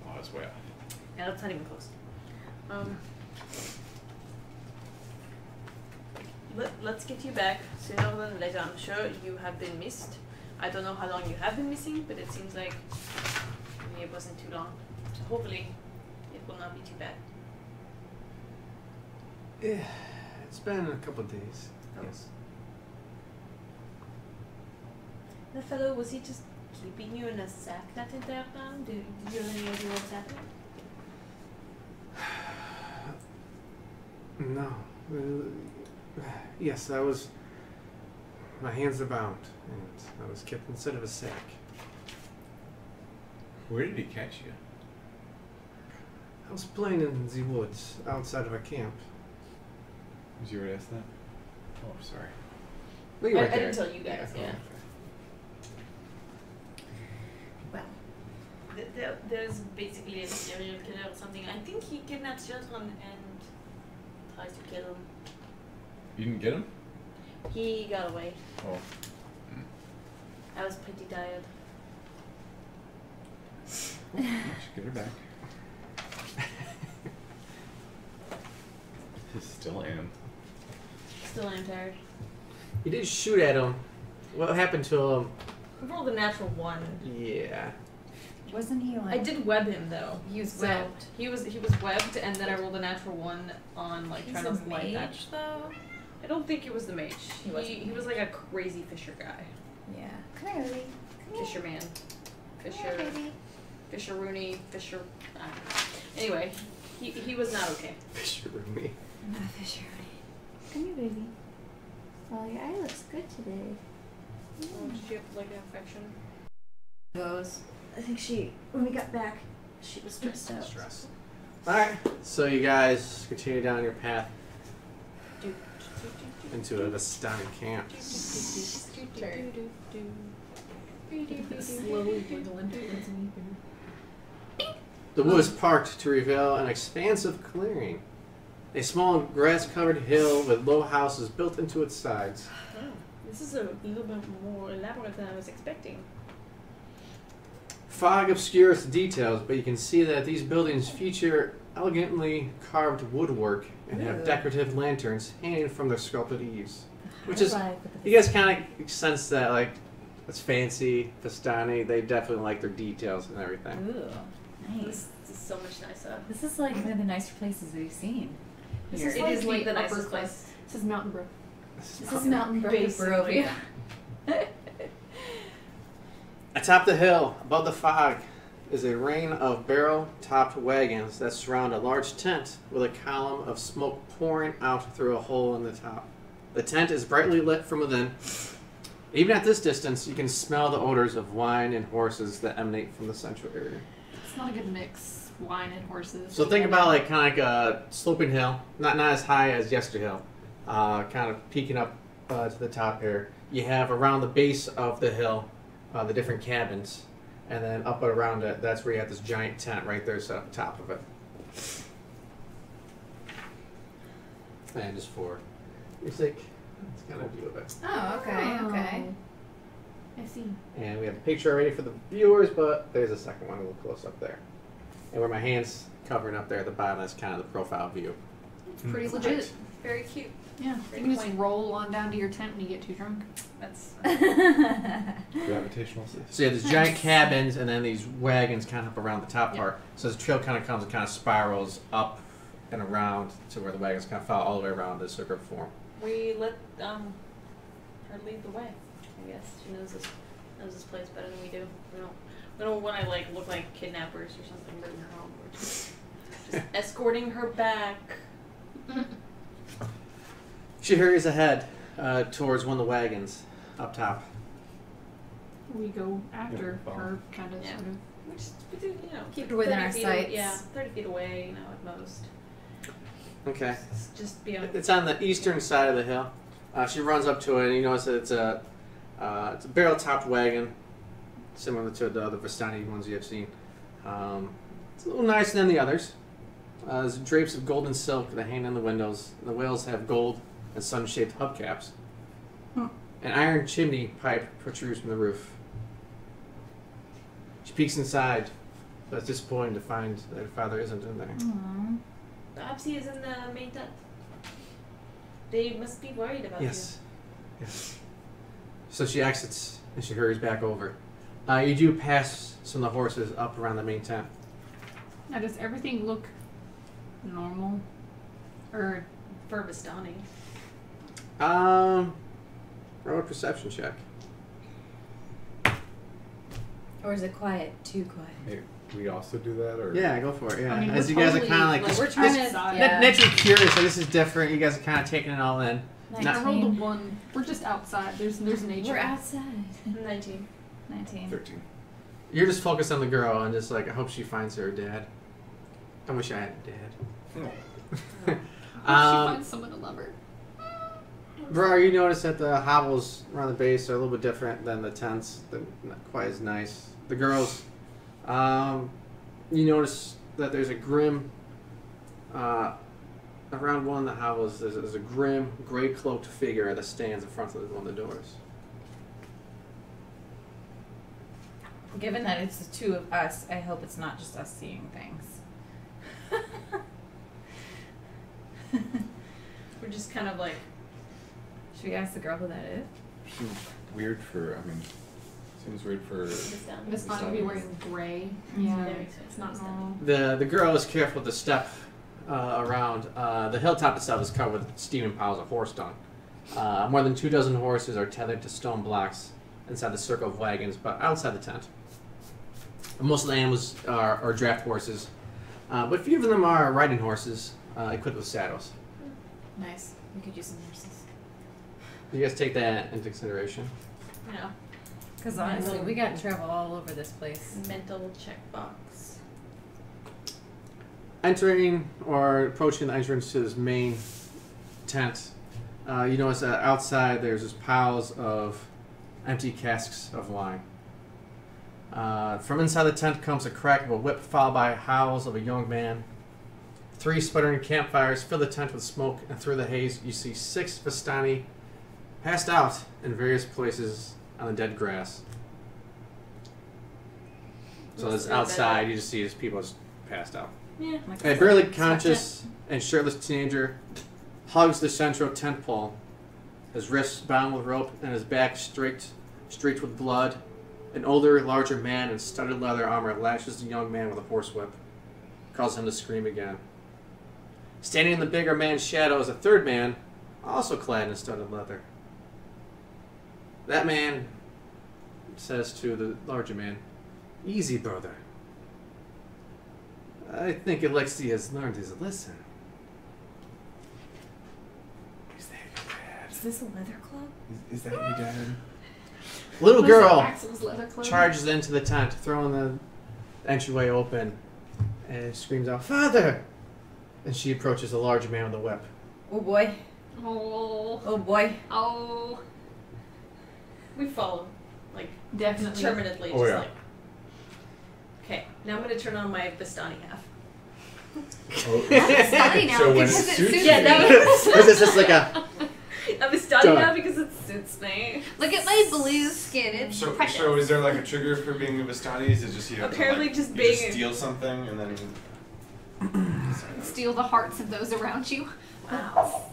Oh, that's way off. Yeah, that's not even close. Let's get you back sooner than later. I'm sure you have been missed. I don't know how long you have been missing, but it seems like maybe it wasn't too long. So hopefully it will not be too bad. Yeah, it's been a couple of days. Oh. Yes. The fellow, was he just keeping you in a sack that entire time? Did you have any idea what was happening? No. Yes, I was. My hands are bound, and I was kept inside of a sack. Where did he catch you? I was playing in the woods outside of our camp. Did you already ask that? Oh, sorry. Well, you were I there. didn't tell you guys, yeah. there's basically a serial killer or something. I think he kidnaps children and tries to kill them. You didn't get him? He got away. Oh. I was pretty tired. Well, should get her back. Still am. Still am tired. You did shoot at him. What happened to him? I rolled a natural 1. Yeah. Yeah. Wasn't he like? I did web him though. He was So, webbed. He was webbed, and then I rolled a natural 1 on like He's trying a to light that. mage though. I don't think it was the mage. He wasn't He the was like a crazy fisher guy. Yeah. Come here, baby. Come here. Fisherman. Come here, Fisher. baby. Fisher Rooney. Fisher. I don't know. Anyway, he was not okay. Fisher me. Not Fisher. Come here, baby. Well, your eye looks good today. Did you have like an infection? Goes. I think when we got back, she was stressed out. Stress. Alright, so you guys continue down your path into a Vistani camp. Slowly wiggling towards me. The wood is parked to reveal an expansive clearing. A small grass-covered hill with low houses built into its sides. Oh, this is a little bit more elaborate than I was expecting. Fog obscures the details, but you can see that these buildings feature elegantly carved woodwork and have Ooh. decorative lanterns hanging from their sculpted eaves. Which High is, five with the you guys kind of sense that, like, it's fancy, Vistani, they definitely like their details and everything. Ooh, nice. This is so much nicer. This is like one of the nicer places we've seen. This here. is It like is the the nicest upper place. class. This is Mountain Brook. This is Mountain Basically. Barovia. Atop the hill, above the fog, is a ring of barrel-topped wagons that surround a large tent with a column of smoke pouring out through a hole in the top. The tent is brightly lit from within. Even at this distance, you can smell the odors of wine and horses that emanate from the central area. It's not a good mix. Wine and horses. So think about like kind of like a sloping hill, not as high as Yester Hill, kind of peeking up to the top here. You have around the base of the hill the different cabins, and then up and around it, that's where you have this giant tent right there set up top of it. And just for your sake, it's kind of view of it. Oh, okay, okay. I see. And we have a picture already for the viewers, but there's a second one a little close up there. And where my hand's covering up there at the bottom, that's kind of the profile view. It's pretty Mm. legit. Very cute. Yeah. You can just roll on down to your tent when you get too drunk. That's Gravitational system. So you have these giant cabins and then these wagons kind of up around the top part. So the trail kind of comes and kind of spirals up and around to where the wagons kind of follow all the way around the circular form. we let her lead the way. I guess she knows this place better than we do. We don't want to like look like kidnappers or something, bring her home. We're just escorting her back. She hurries ahead towards one of the wagons up top. We go after Yeah, her, kind of, Yeah. sort of. We just, Keep her within 30 our feet sights. Yeah, 30 feet away, at most. Okay. Just be on. It's on the eastern side of the hill. She runs up to it, and you notice that it's a barrel-topped wagon, similar to the other Vistani ones you have seen. It's a little nicer than the others. There's drapes of gold and silk that hang in the windows. The wheels have gold and sun-shaped hubcaps. An iron chimney pipe protrudes from the roof. She peeks inside, but it's disappointing to find that her father isn't in there. Aww. The Opsy is in the main tent. They must be worried about Yes. Yes. So she exits and she hurries back over. You do pass some of the horses up around the main tent. Now, does everything look normal? Or you. For Vistani. Roll a perception check. Or is it quiet? Too quiet. Maybe we also do that, or Yeah, go for it. Yeah, I mean, as we're you guys are totally, kind of like, like, just, we're trying just to. Yeah. Yeah. naturally curious. Like, this is different. You guys are kind of taking it all in. I Not- rolled a 1. We're just outside. There's nature. We're outside. 19. 19. 13. You're just focused on the girl and just like, I hope she finds her dad. I wish I had a dad. Hope she finds someone to love her. Bro, you notice that the hovels around the base are a little bit different than the tents. They're not quite as nice. The girls, You notice that there's a grim, around one of the houses, there's a grim, gray-cloaked figure that stands in front of one of the doors. Given that it's the two of us, I hope it's not just us seeing things. We're just kind of like. Should we ask the girl who that is? Seems weird for. I mean, seems weird for. It's not gonna be wearing gray. Yeah. Yeah, it's not normal. The girl is careful to step around. The hilltop itself is covered with steaming piles of horse dung. More than 24 horses are tethered to stone blocks inside the circle of wagons, but outside the tent. Most of the animals are draft horses, but a few of them are riding horses equipped with saddles. Nice. We could use some horses. You guys take that into consideration. Yeah. Because honestly, we got travel all over this place. Mental checkbox. Entering or approaching the entrance to this main tent, you notice that outside there's just piles of empty casks of wine. From inside the tent comes a crack of a whip, followed by howls of a young man. 3 sputtering campfires fill the tent with smoke, and through the haze you see 6 Vistani passed out in various places on the dead grass. So it's outside, you just see these people just passed out. Yeah. A barely conscious and shirtless teenager hugs the central tent pole, his wrists bound with rope and his back streaked with blood. An older, larger man in studded leather armor lashes the young man with a horsewhip, causes him to scream again. Standing in the bigger man's shadow is a third man, also clad in studded leather. That man says to the larger man, "Easy, brother. I think Alexei has learned his lesson." Is that your dad? Is this a leather club? Is that your dad? Little Was it girl Axel's leather clothes? charges into the tent, throwing the entryway open, and screams out, "Father!" And she approaches the larger man with a whip. Oh boy. Oh. Oh boy. Oh. We follow. Like, Definitely. determinedly. Oh, Just yeah. like. Okay, now I'm going to turn on my Vistani half. It's funny now So when because it it suits suits Yeah, me. that This is just like a... A Vistani Done. half because it suits me. Look at my blue skin. It's So precious. is there like a trigger for being a Vistani? Is it just you have Apparently to, like, just you being just a- steal something and then Steal the hearts of those around you. Wow.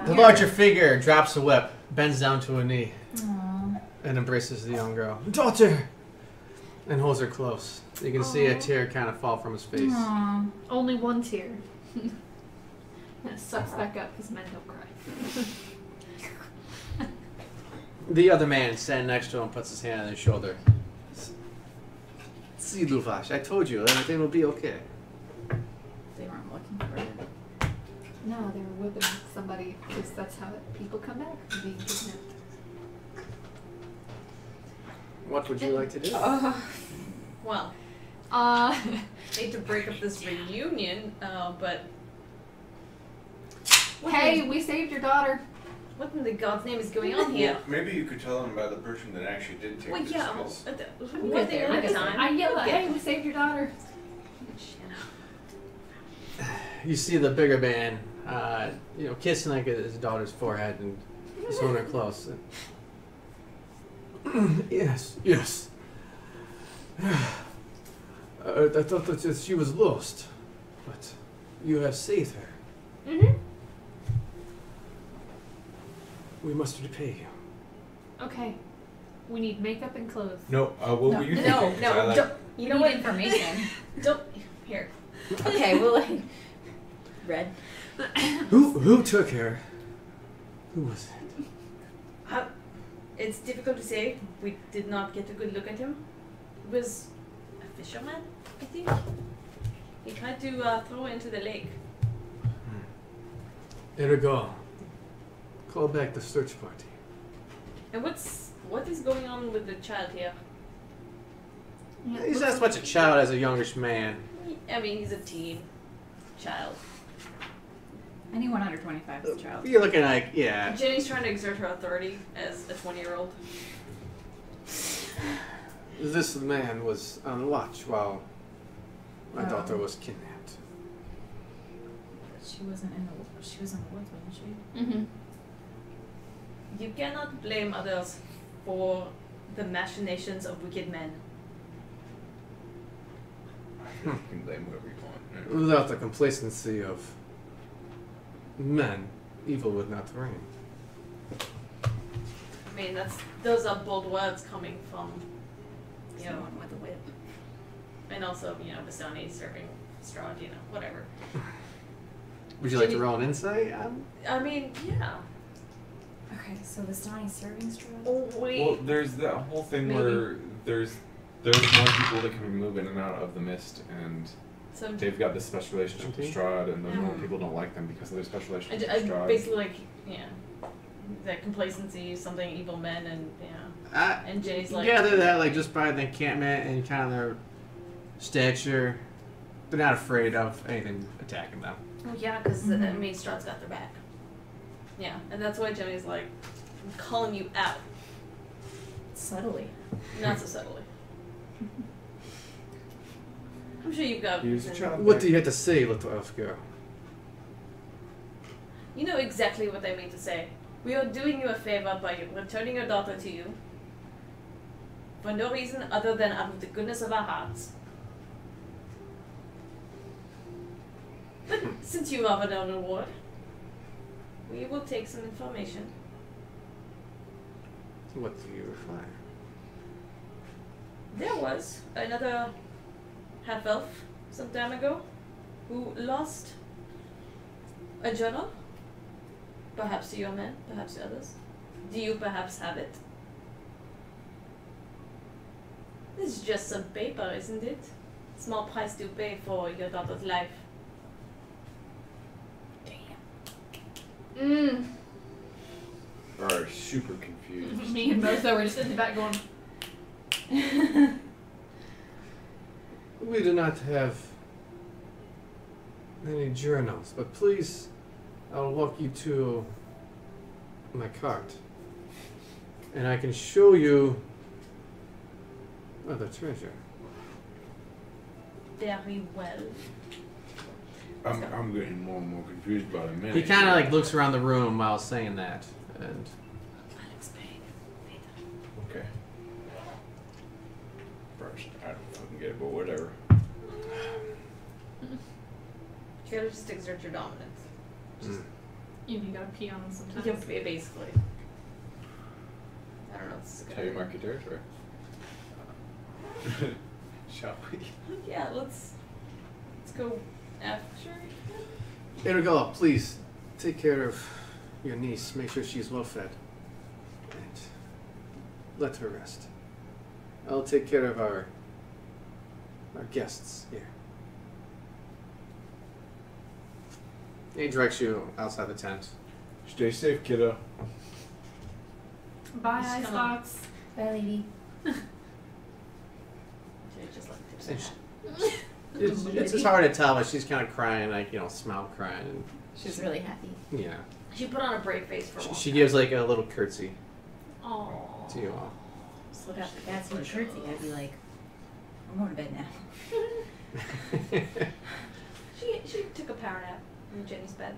The larger figure drops the whip, bends down to a knee, Aww. and embraces the young girl. "Daughter!" And holds her close. You can see a tear kind of fall from his face. Aww. Only one tear. That sucks back up because men don't cry. The other man standing next to him puts his hand on his shoulder. "See, Luvash, I told you, everything will be okay." They weren't looking for it. No, they were whipping somebody because that's how people come back from being kidnapped. What would you like to do? Well, hate to break up this reunion, but. Hey, we saved your daughter. What in the God's name is going on here? maybe you could tell them about the person that actually did take Well, this yeah, because one get thing there, at we'll a get time. I yell at, Yeah. hey, we saved your daughter. You see the bigger man, kissing like his daughter's forehead and just holding her close. Yes. I thought that she was lost, but you have saved her. Mm-hmm. We must repay you. Okay. We need makeup and clothes. no. What No, were you No, thinking? 'Cause I no, like- don't. You You know need what? information. Don't. Here. Okay, well, like, red. Who took her? Who was it? It's difficult to say. We did not get a good look at him. It was a fisherman, I think. He tried to throw into the lake. Ergo. Call back the search party. And what is going on with the child here? Yeah, He's looks as much a child as a youngish man. I mean, he's a teen child. Anyone under 25 is a child. You're looking like, yeah. Jenny's trying to exert her authority as a 20-year-old. This man was on watch while My daughter was kidnapped. She wasn't in the. She was in the woods, wasn't she? Mm-hmm. You cannot blame others for the machinations of wicked men. You can blame whoever you want. Right? Without the complacency of men, evil would not reign. I mean, those are bold words coming from, you know, Someone with a whip. and also, you know, Vistani serving Strahd, you know, whatever. Would you like to Jimmy- roll an insight? I mean, yeah. Okay, so Vistani serving Strahd. Oh, wait. Well, there's that whole thing Maybe. where there's more people that can move in and out of the mist, and So they've got this special relationship with Strahd, and those Yeah. more people don't like them because of their special relationship I with Strahd. basically like, yeah, that complacency, something evil men, and yeah. And Jay's like, gather that like just by the encampment and kind of their stature, they're not afraid of anything attacking them. oh yeah, because I mean, Strahd's got their back. Yeah, and that's why Jimmy's like, I'm calling you out, Subtly. not so subtly. I'm sure you've got. Here's a child. What do you have to say, little elf girl? You know exactly what I mean to say. We are doing you a favor by returning your daughter to you for no reason other than out of the goodness of our hearts. But since you offered a reward, we will take some information. What do you require? There was another half-elf some time ago who lost a journal. Perhaps to your men, perhaps to others. Do you perhaps have it? This is just some paper, isn't it? Small price to pay for your daughter's life. Mm. Are super confused. Me and Bozo were just in the back going, We do not have any journals, but please, I'll walk you to my cart, and I can show you other treasure. Very well. I'm getting more and more confused by the minute. He kind of like looks around the room while saying that, and I'll explain later. Okay. First, I don't fucking get it, but whatever. You gotta just exert your dominance. you gotta pee on them sometimes. Yeah, basically. I don't know. This is a good How you idea. mark your territory? Shall we? Yeah, let's go after. Erigala, please take care of your niece. Make sure she's well fed, and let her rest. I'll take care of our guests here. He directs you outside the tent. Stay safe, kiddo. Bye, Just kinda- Icebox. Bye, lady. Just like tips And and sh- it's just hard to tell, but she's kind of crying, like, you know, smile crying. And She's really happy. yeah. She put on a brave face for a while. She gives like a little curtsy Aww. to you all. Just look out the cats with a curtsy. I'd be like, I'm going to bed now. She took a power nap in Jenny's bed.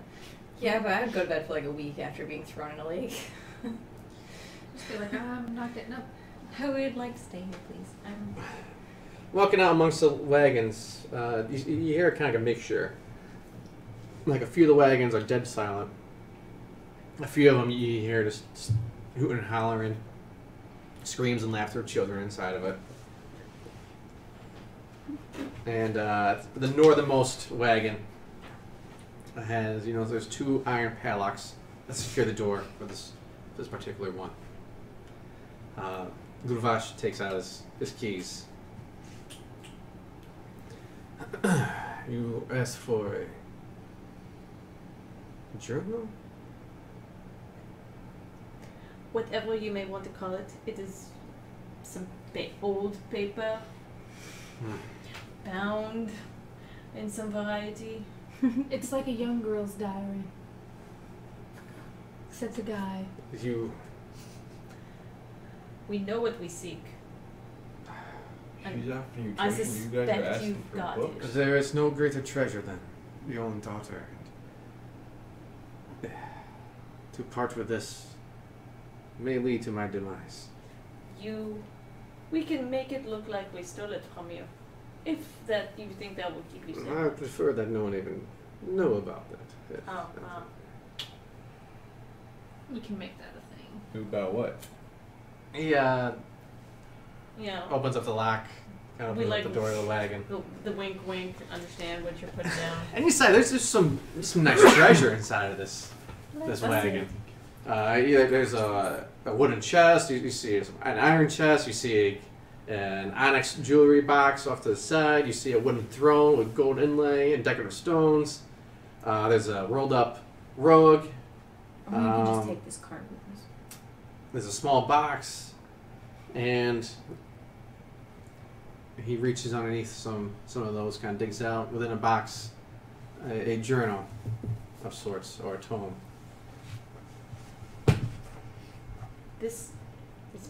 Yeah, but I'd go to bed for like a week after being thrown in a lake. Just be like, I'm not getting up. I would like to stay here, please. Walking out amongst the wagons, you hear kind of a mixture. Like a few of the wagons are dead silent. A few of them you hear just hooting and hollering, screams and laughter of children inside of it. And the northernmost wagon has, there's 2 iron padlocks that secure the door for this particular one. Gurvash takes out his keys. You asked for a journal? Whatever you may want to call it, it is some old paper, bound in some variety. It's like a young girl's diary. Except a guy. You We know what we seek. She's after you, I Trish, and you guys are suspect asking you've for got books. it. There is no greater treasure than your own daughter. And to part with this may lead to my demise. We can make it look like we stole it from you. If that you think that will keep you safe. I prefer that no one even know about that. Yes, Oh, that's wow. We can make that a thing. Who about what? it. He Yeah. opens up the lock, kind of We opens like- up the door of the wagon. The wink wink, understand what you're putting down. And inside, there's just some nice treasure inside of this wagon. There's a wooden chest. You see an iron chest. You see an onyx jewelry box off to the side. You see a wooden throne with gold inlay and decorative stones. There's a rolled up rug. Or we can just Um, take this card with us. There's a small box, and he reaches underneath some of those, kind of digs out within a box a journal of sorts or a tome. This is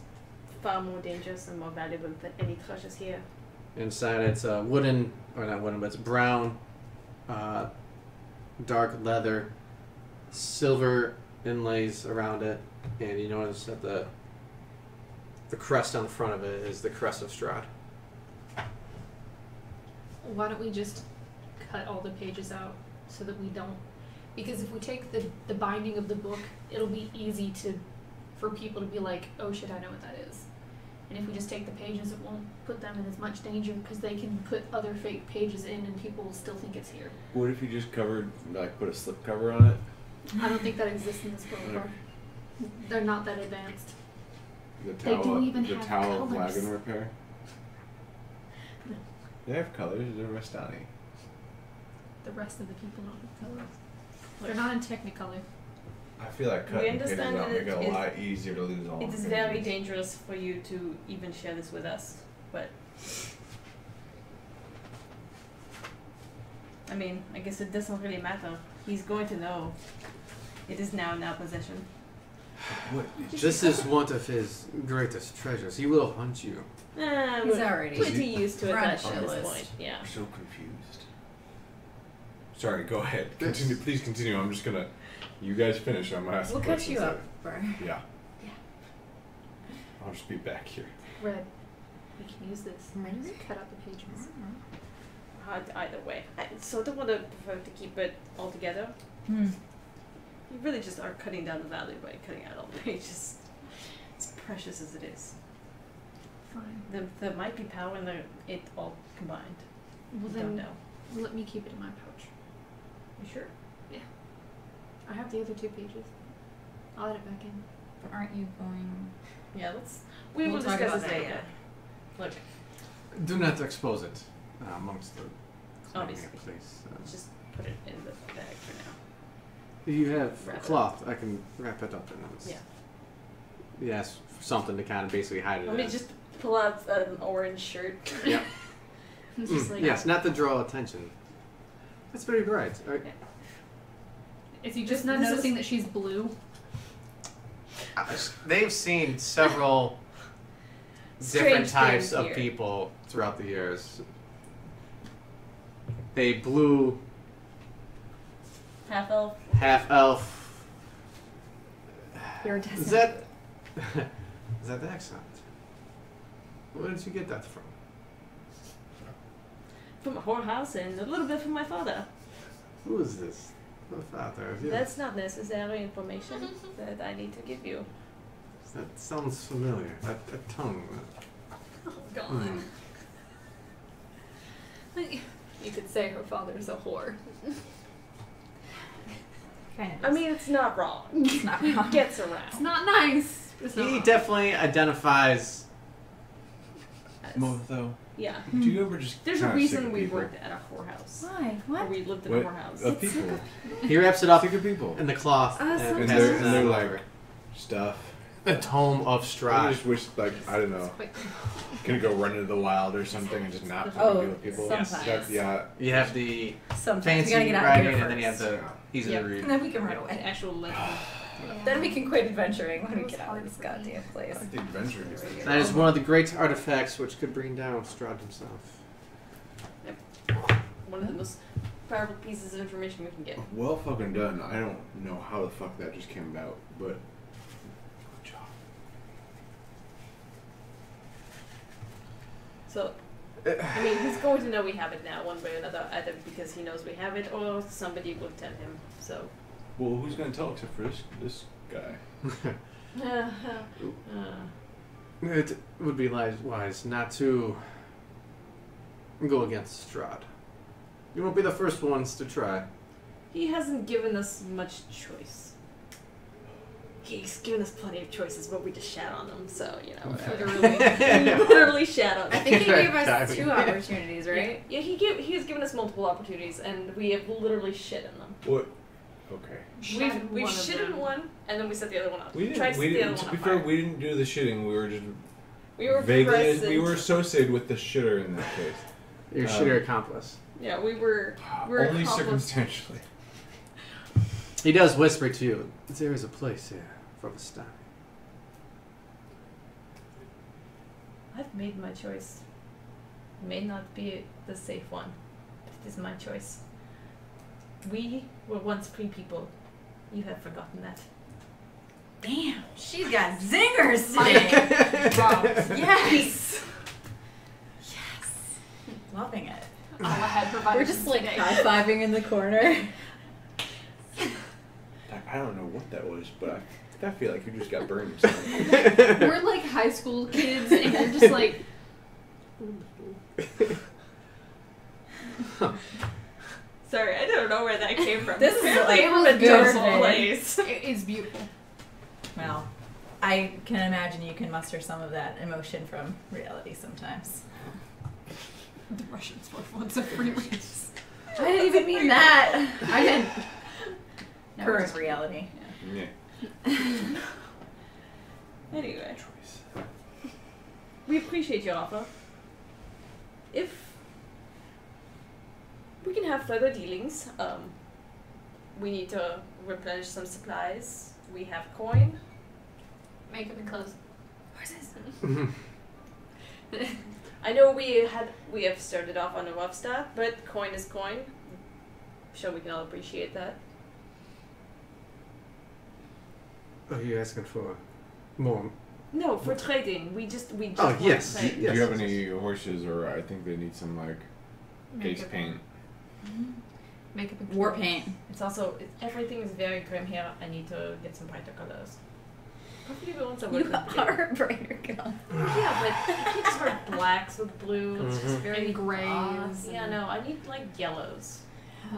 far more dangerous and more valuable than any treasures here. Inside it's wooden, or not wooden, but it's brown, dark leather, silver inlays around it, and you notice that the crest on the front of it is the crest of Strahd. Why don't we just cut all the pages out so that we don't? Because if we take the binding of the book, it'll be easy for people to be like, oh shit, I know what that is. And if we just take the pages, it won't put them in as much danger because they can put other fake pages in and people will still think it's here. What if you just put a slip cover on it? I don't think that exists in this protocol. They're not that advanced. The They towel, don't even the have towel of colours. wagon repair. No. They have colors. They're Vistani. The rest of the people don't have colors. They're not in Technicolor. I feel like We cutting pages understand out that make it a it- lot easier to lose all. It the is very pages. dangerous for you to even share this with us, but I mean, I guess it doesn't really matter. He's going to know. It is now in our possession. This is one of his greatest treasures. He will hunt you. He's We're already pretty used to it we're on at the this list. point. Yeah. I'm so confused. Sorry, go ahead. Continue. Please continue. I'm just gonna. You guys finish. I'm gonna ask We'll the catch you questions up, Bri. later. Yeah. Yeah. I'll just be back here. Red. We can use this. Ready? Just cut out the pages. Either way, I sort of would have preferred to keep it all together. Hmm. You really just are cutting down the value by cutting out all the pages. As precious as it is. Fine. There might be power in it all combined. Well I don't then, know. let me keep it in my pouch. You sure? I have the other 2 pages. I'll add it back in. But aren't you going? Yeah, we will We'll talk discuss about this that, later. yeah. Look, Do not expose it amongst the Obviously. please. let's just put it in the bag for now. You have Wrap it cloth. I can wrap it up in those. Yeah. Yes, something to kind of basically hide it. Let me in. just pull out an orange shirt. Yep. It's just like, Yes, not to draw attention. It's very bright. All right. If you Just just not notice- noticing that she's blue, They've seen several Strange things of here. people throughout the years. A blue Half elf. half elf. Iridescent. Is that is that the accent? Where did you get that from? From a whorehouse and a little bit from my father. Who is this? My father. Of you. That's not necessary information that I need to give you. That sounds familiar. That tongue. oh god. Hmm. You could say her father's a whore. Kind of. I mean, it's not wrong. it's not He wrong. gets around. It's not nice. It's not He wrong. definitely identifies. Mo, though. Yeah. Would you ever just? There's a kinda reason sick of we people? worked at a whorehouse. Why? Or What? we lived in What? a whorehouse. Of people. He wraps it up Sick of people. in the cloth Ah, and sometimes. passes And it they're on like over. stuff. The tome of I Strahd. just wish, like, I don't It's know, quite- gonna go run into the wild or something and just not Oh, deal with people. sometimes. That- yeah. You have the Sometimes fancy we gotta get out of writing, here and then you have first. the easy Yep. to read. And then we can run An away. actual letter. Then we can quit adventuring when It we was get out hard of this for me. goddamn place. I think adventuring is the That is one of the great artifacts which could bring down Strahd himself. One of the most powerful pieces of information we can get. Well fucking done. I don't know how the fuck that just came about, but good job. So, I mean, he's going to know we have it now, one way or another, either because he knows we have it, or somebody will tell him. So, Well, who's gonna tell except for this guy? It would be wise not to go against Strahd. You won't be the first ones to try. he hasn't given us much choice. He's given us plenty of choices, but we just shat on them. So whatever. Literally shat on I them. think he gave us Diving. 2 opportunities, right? Yeah, he has given us multiple opportunities, and we have literally shit in them. What? Okay. We've shit in one, and then we set the other one up. We Tried didn't. to We set the didn't. other To one be on fair, fire. we didn't do the shitting. We were just We were vaguely. present. We were associated with the shitter in that case. Your shitter accomplice. Yeah, we were Only accomplice. circumstantially. He does whisper to you, there is a place here for Vistani. I've made my choice. It may not be the safe one, but it is my choice. We were once free people. You have forgotten that. Damn, she's got zingers today. Wow. Yes. Yes. Loving it. All ahead provided We're just like today. high-fiving in the corner. I don't know what that was, but I feel like you just got burned. We're like high school kids, and you're just like, Sorry, I don't know where that came from. This is Apparently like from a good dark today. place. it is beautiful. Well, I can imagine you can muster some of that emotion from reality sometimes. The Russians were once a free race. I didn't even mean that. I didn't. No, Current it's- reality. Yeah. Anyway, Choice. we appreciate your offer. If we can have further dealings, we need to replenish some supplies. We have coin. Makeup and clothes. Horses. I know we have started off on a rough start, but coin is coin. I'm sure we can all appreciate that. Are you asking for more? No, for trading, we just Oh, want yes. to trade. Yes. Do you have any horses, or I think they need some like face Makeup. paint? Makeup and War clothes. paint. Everything is very grim here. I need to get some brighter colors. Probably the ones that You work with blue. are a brighter girl. Yeah, but you can't just wear blacks with blue. It's just Mhm. very And grays odd. Yeah, and- no, I need like yellows.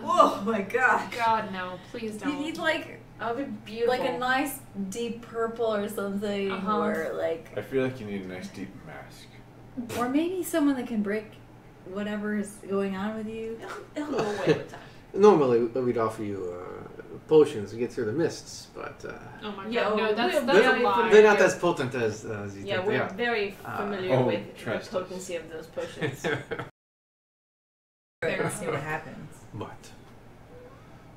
Whoa, my God. God, no, please You don't. need like That would be beautiful. a nice deep purple or something, Uh-huh. or like, I feel like you need a nice deep mask. or maybe someone that can break whatever is going on with you. It'll go away with time. Normally, we'd offer you potions to get through the mists, but Oh my god, Yeah, no, that's we're a very lie. they're not as potent as you Yeah, think they we're are. very familiar Oh, with trust the us. potency of those potions. Let's see what happens. But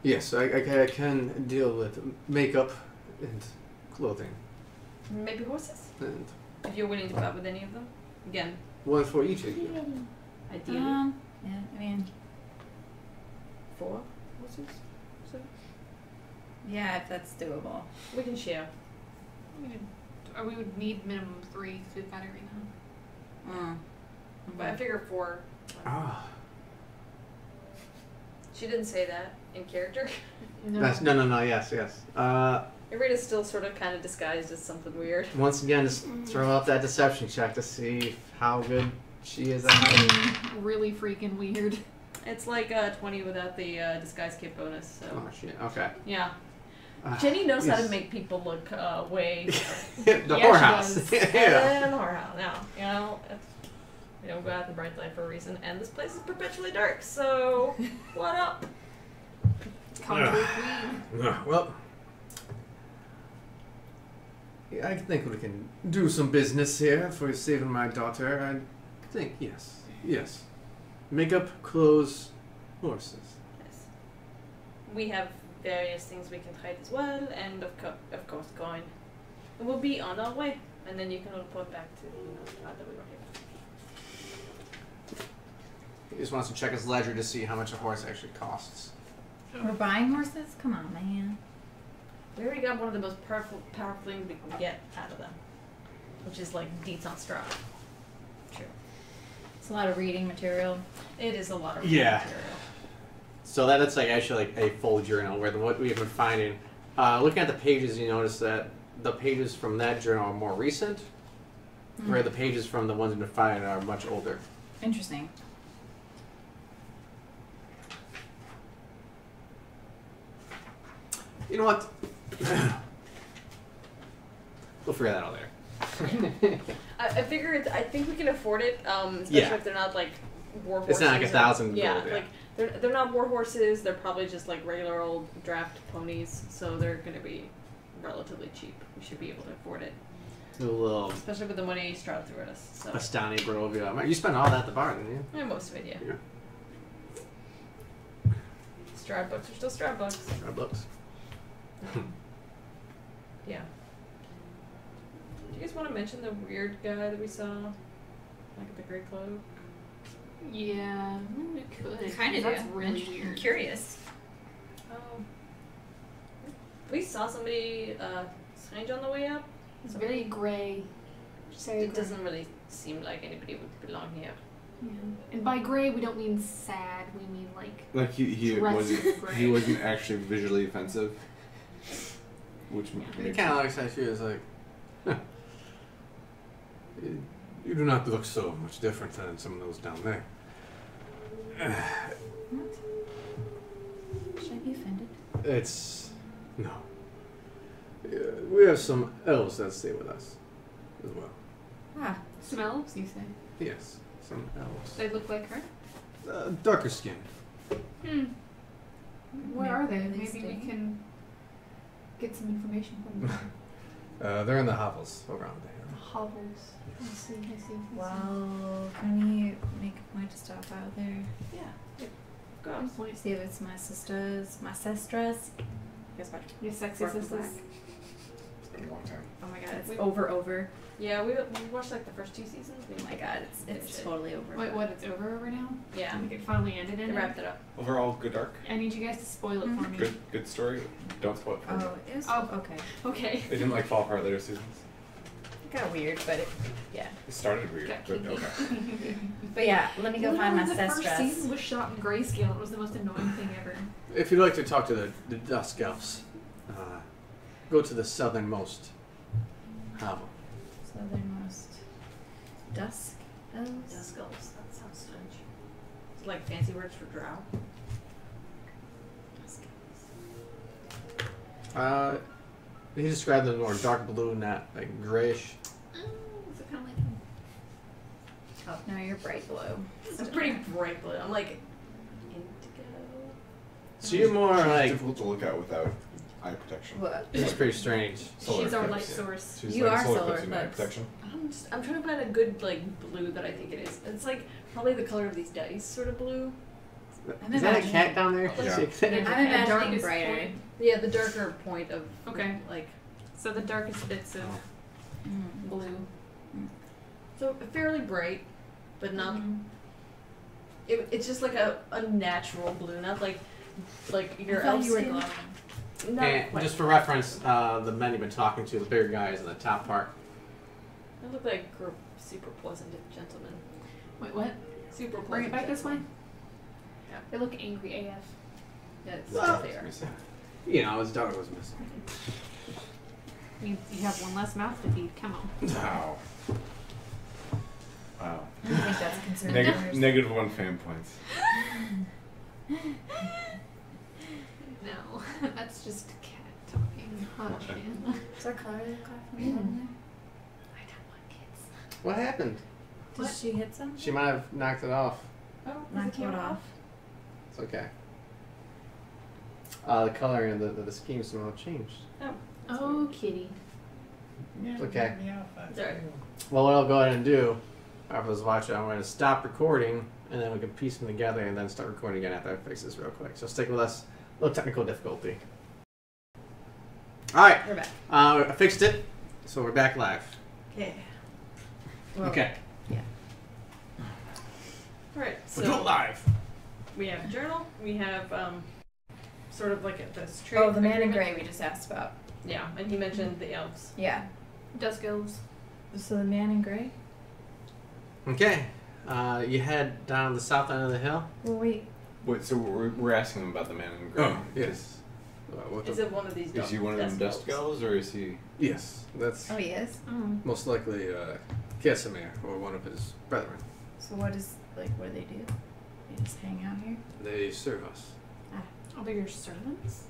yes, I can deal with makeup and clothing, Maybe horses? and If you're willing to part with any of them. Again, one for each of you. ideally. Yeah, I mean, 4 horses? So yeah, if that's doable. we can share. We would need minimum 3 to do better right now. But I figure 4. Ah, She didn't say that in character. No. no. Yes. Irita's still sort of kind of disguised as something weird. Once again, just throw out that deception check to see how good she is at hiding. Something really freaking weird. It's like 20 without the disguise kit bonus. So Oh shit. Okay. yeah, Ah, Jenny knows how to yes. make people look way. The Yeah, she whorehouse. does. Yeah. And whorehouse now. You know, we don't go out in the bright light for a reson, and this place is perpetually dark. So what up? Come to a queen. Well, yeah, I think we can do some business here for saving my daughter. I think Yes. Makeup, clothes, horses. Yes. We have various things we can trade as well, and of course coin. And we'll be on our way, and then you can report back to Strahd that we were here. He just wants to check his ledger to see how much a horse actually costs. We're buying horses? Come on, man. We already got one of the most powerful things we can get out of them, which is like deets on Strahd. True. It's a lot of reading material. It is a lot of Yeah. material. So that's like actually like a full journal where what we've been finding. Looking at the pages, you notice that the pages from that journal are more recent, where the pages from the ones we've been finding are much older. Interesting. You know what? We'll figure that out later. I figure I think we can afford it, especially Yeah. if they're not like war horses. It's not like 1,000 Yeah, gold, yeah. like they're not war horses. They're probably just like regular old draft ponies, so they're gonna be relatively cheap. We should be able to afford it, A little especially with the money Strahd threw at us. So Vistani Barovia. You spent all that at the bar, didn't you? yeah, most of it, yeah. Yeah. Strahd bucks are still Strahd bucks. $5. Yeah. Do you guys want to mention the weird guy that we saw, like at the Great Cloak? Yeah, we could. Kind of. That's really weird. I'm curious. We saw somebody strange on the way up. It's very gray. Very It gray. doesn't really seem like anybody would belong here. Yeah. And by gray, we don't mean sad. We mean like he dressed in gray. wasn't actually visually offensive, which He makes kind of looks at you as like, huh. You do not look so much different than some of those down there. What? Should I be offended? It's no. We have some elves that stay with us as well. Ah, Some elves, you say? Yes, some elves. They look like her? Darker skin. Hmm. Where are they? Maybe Maybe stay. we can get some information from them. They're in the hovels around there. Hovels. I see, I see. well, can we make a point to stop out there? Yeah. Go on point. See if it's my sisters. Guess what? Your sexy Orphan sisters. Black. it's been a long time. Oh my god, it's We- over. Yeah, we watched like the first 2 seasons. Oh my god, it's Finished it. totally over. Wait, what? It's over now? Yeah, Like it finally ended they in wrapped it up. Overall, good arc. I need you guys to spoil it for me. Good story. Don't spoil it for me. Oh, it was. Oh. Okay. Okay. They didn't like fall apart later seasons. It got weird, but yeah. It started weird, Got but kinky. okay. But yeah, let me go find my The first sestress. season was shot in grayscale. It was the most annoying thing ever. If you'd like to talk to the Dusk Elves, go to the southernmost hovel. Southernmost. Dusk elves? Dusk elves. That sounds strange. It's like fancy words for drow. Dusk elves. He described them more dark blue, not like grayish. Oh, is it kind of like Oh, no, you're bright blue. It's pretty bright blue. I'm like indigo. So you're more She's like. difficult to look at without eye protection. What? It's pretty strange. Solar she's our eclipse, light yeah. source. She's You like are solar solar eclipse in eye eclipse. protection. I'm trying to find a good like blue that I think it is. It's like probably the color of these dice, sort of blue. I'm Is that a imagining- cat down there? Yeah. See a cat? Yeah. I'm imagining darkest brighter. point. Yeah, the darker point of Okay. like So the darkest bits of Mm. blue. so fairly bright, but not. Mhm. It's just like a natural blue, not like your I thought elf you were skin. glowing. Not And quite. just for reference, the men you've been talking to, the bigger guys in the top part. They look like super pleasant gentlemen. Wait, what? Super pleasant. Bring it back this way? gentlemen. Yeah. They look angry AF. Yeah, it's Well- they are. You know, his dog was missing. You have one less mouth to feed. Come on. Wow. Wow. I don't think that's concerning. Negative 1 fan points. No, that's just a cat talking. Hush, man. Is our color from the bottom there? I don't want kids. What happened? Did she hit something? She might have knocked it off. Oh, Knocked what off? It's okay. The color and the scheme somehow changed. Oh, kitty. It's okay. It's alright. Well, what I'll go ahead and do, after this watching, I'm going to stop recording, and then we can piece them together and then start recording again after I fix this real quick. So stick with us. A little technical difficulty. All right. We're back. I fixed it, so we're back live. Okay. Okay. Alright, We're doing so live. we have journal, we have sort of like this trade. Oh, the man in agreement. gray we just asked about. Yeah, and he mentioned the elves. Yeah. Dusk elves. So the man in gray? Okay. You head down the south end of the hill. Well, wait. Wait, so we're asking him about the man in gray. Oh, yes. Is it one of these Is he one of them dust elves, or is he? Yes, that's Oh, he is? Oh. most likely Kesimir or one of his brethren. So what is, like, what do they do? They just hang out here? They serve us. Oh, they're your servants?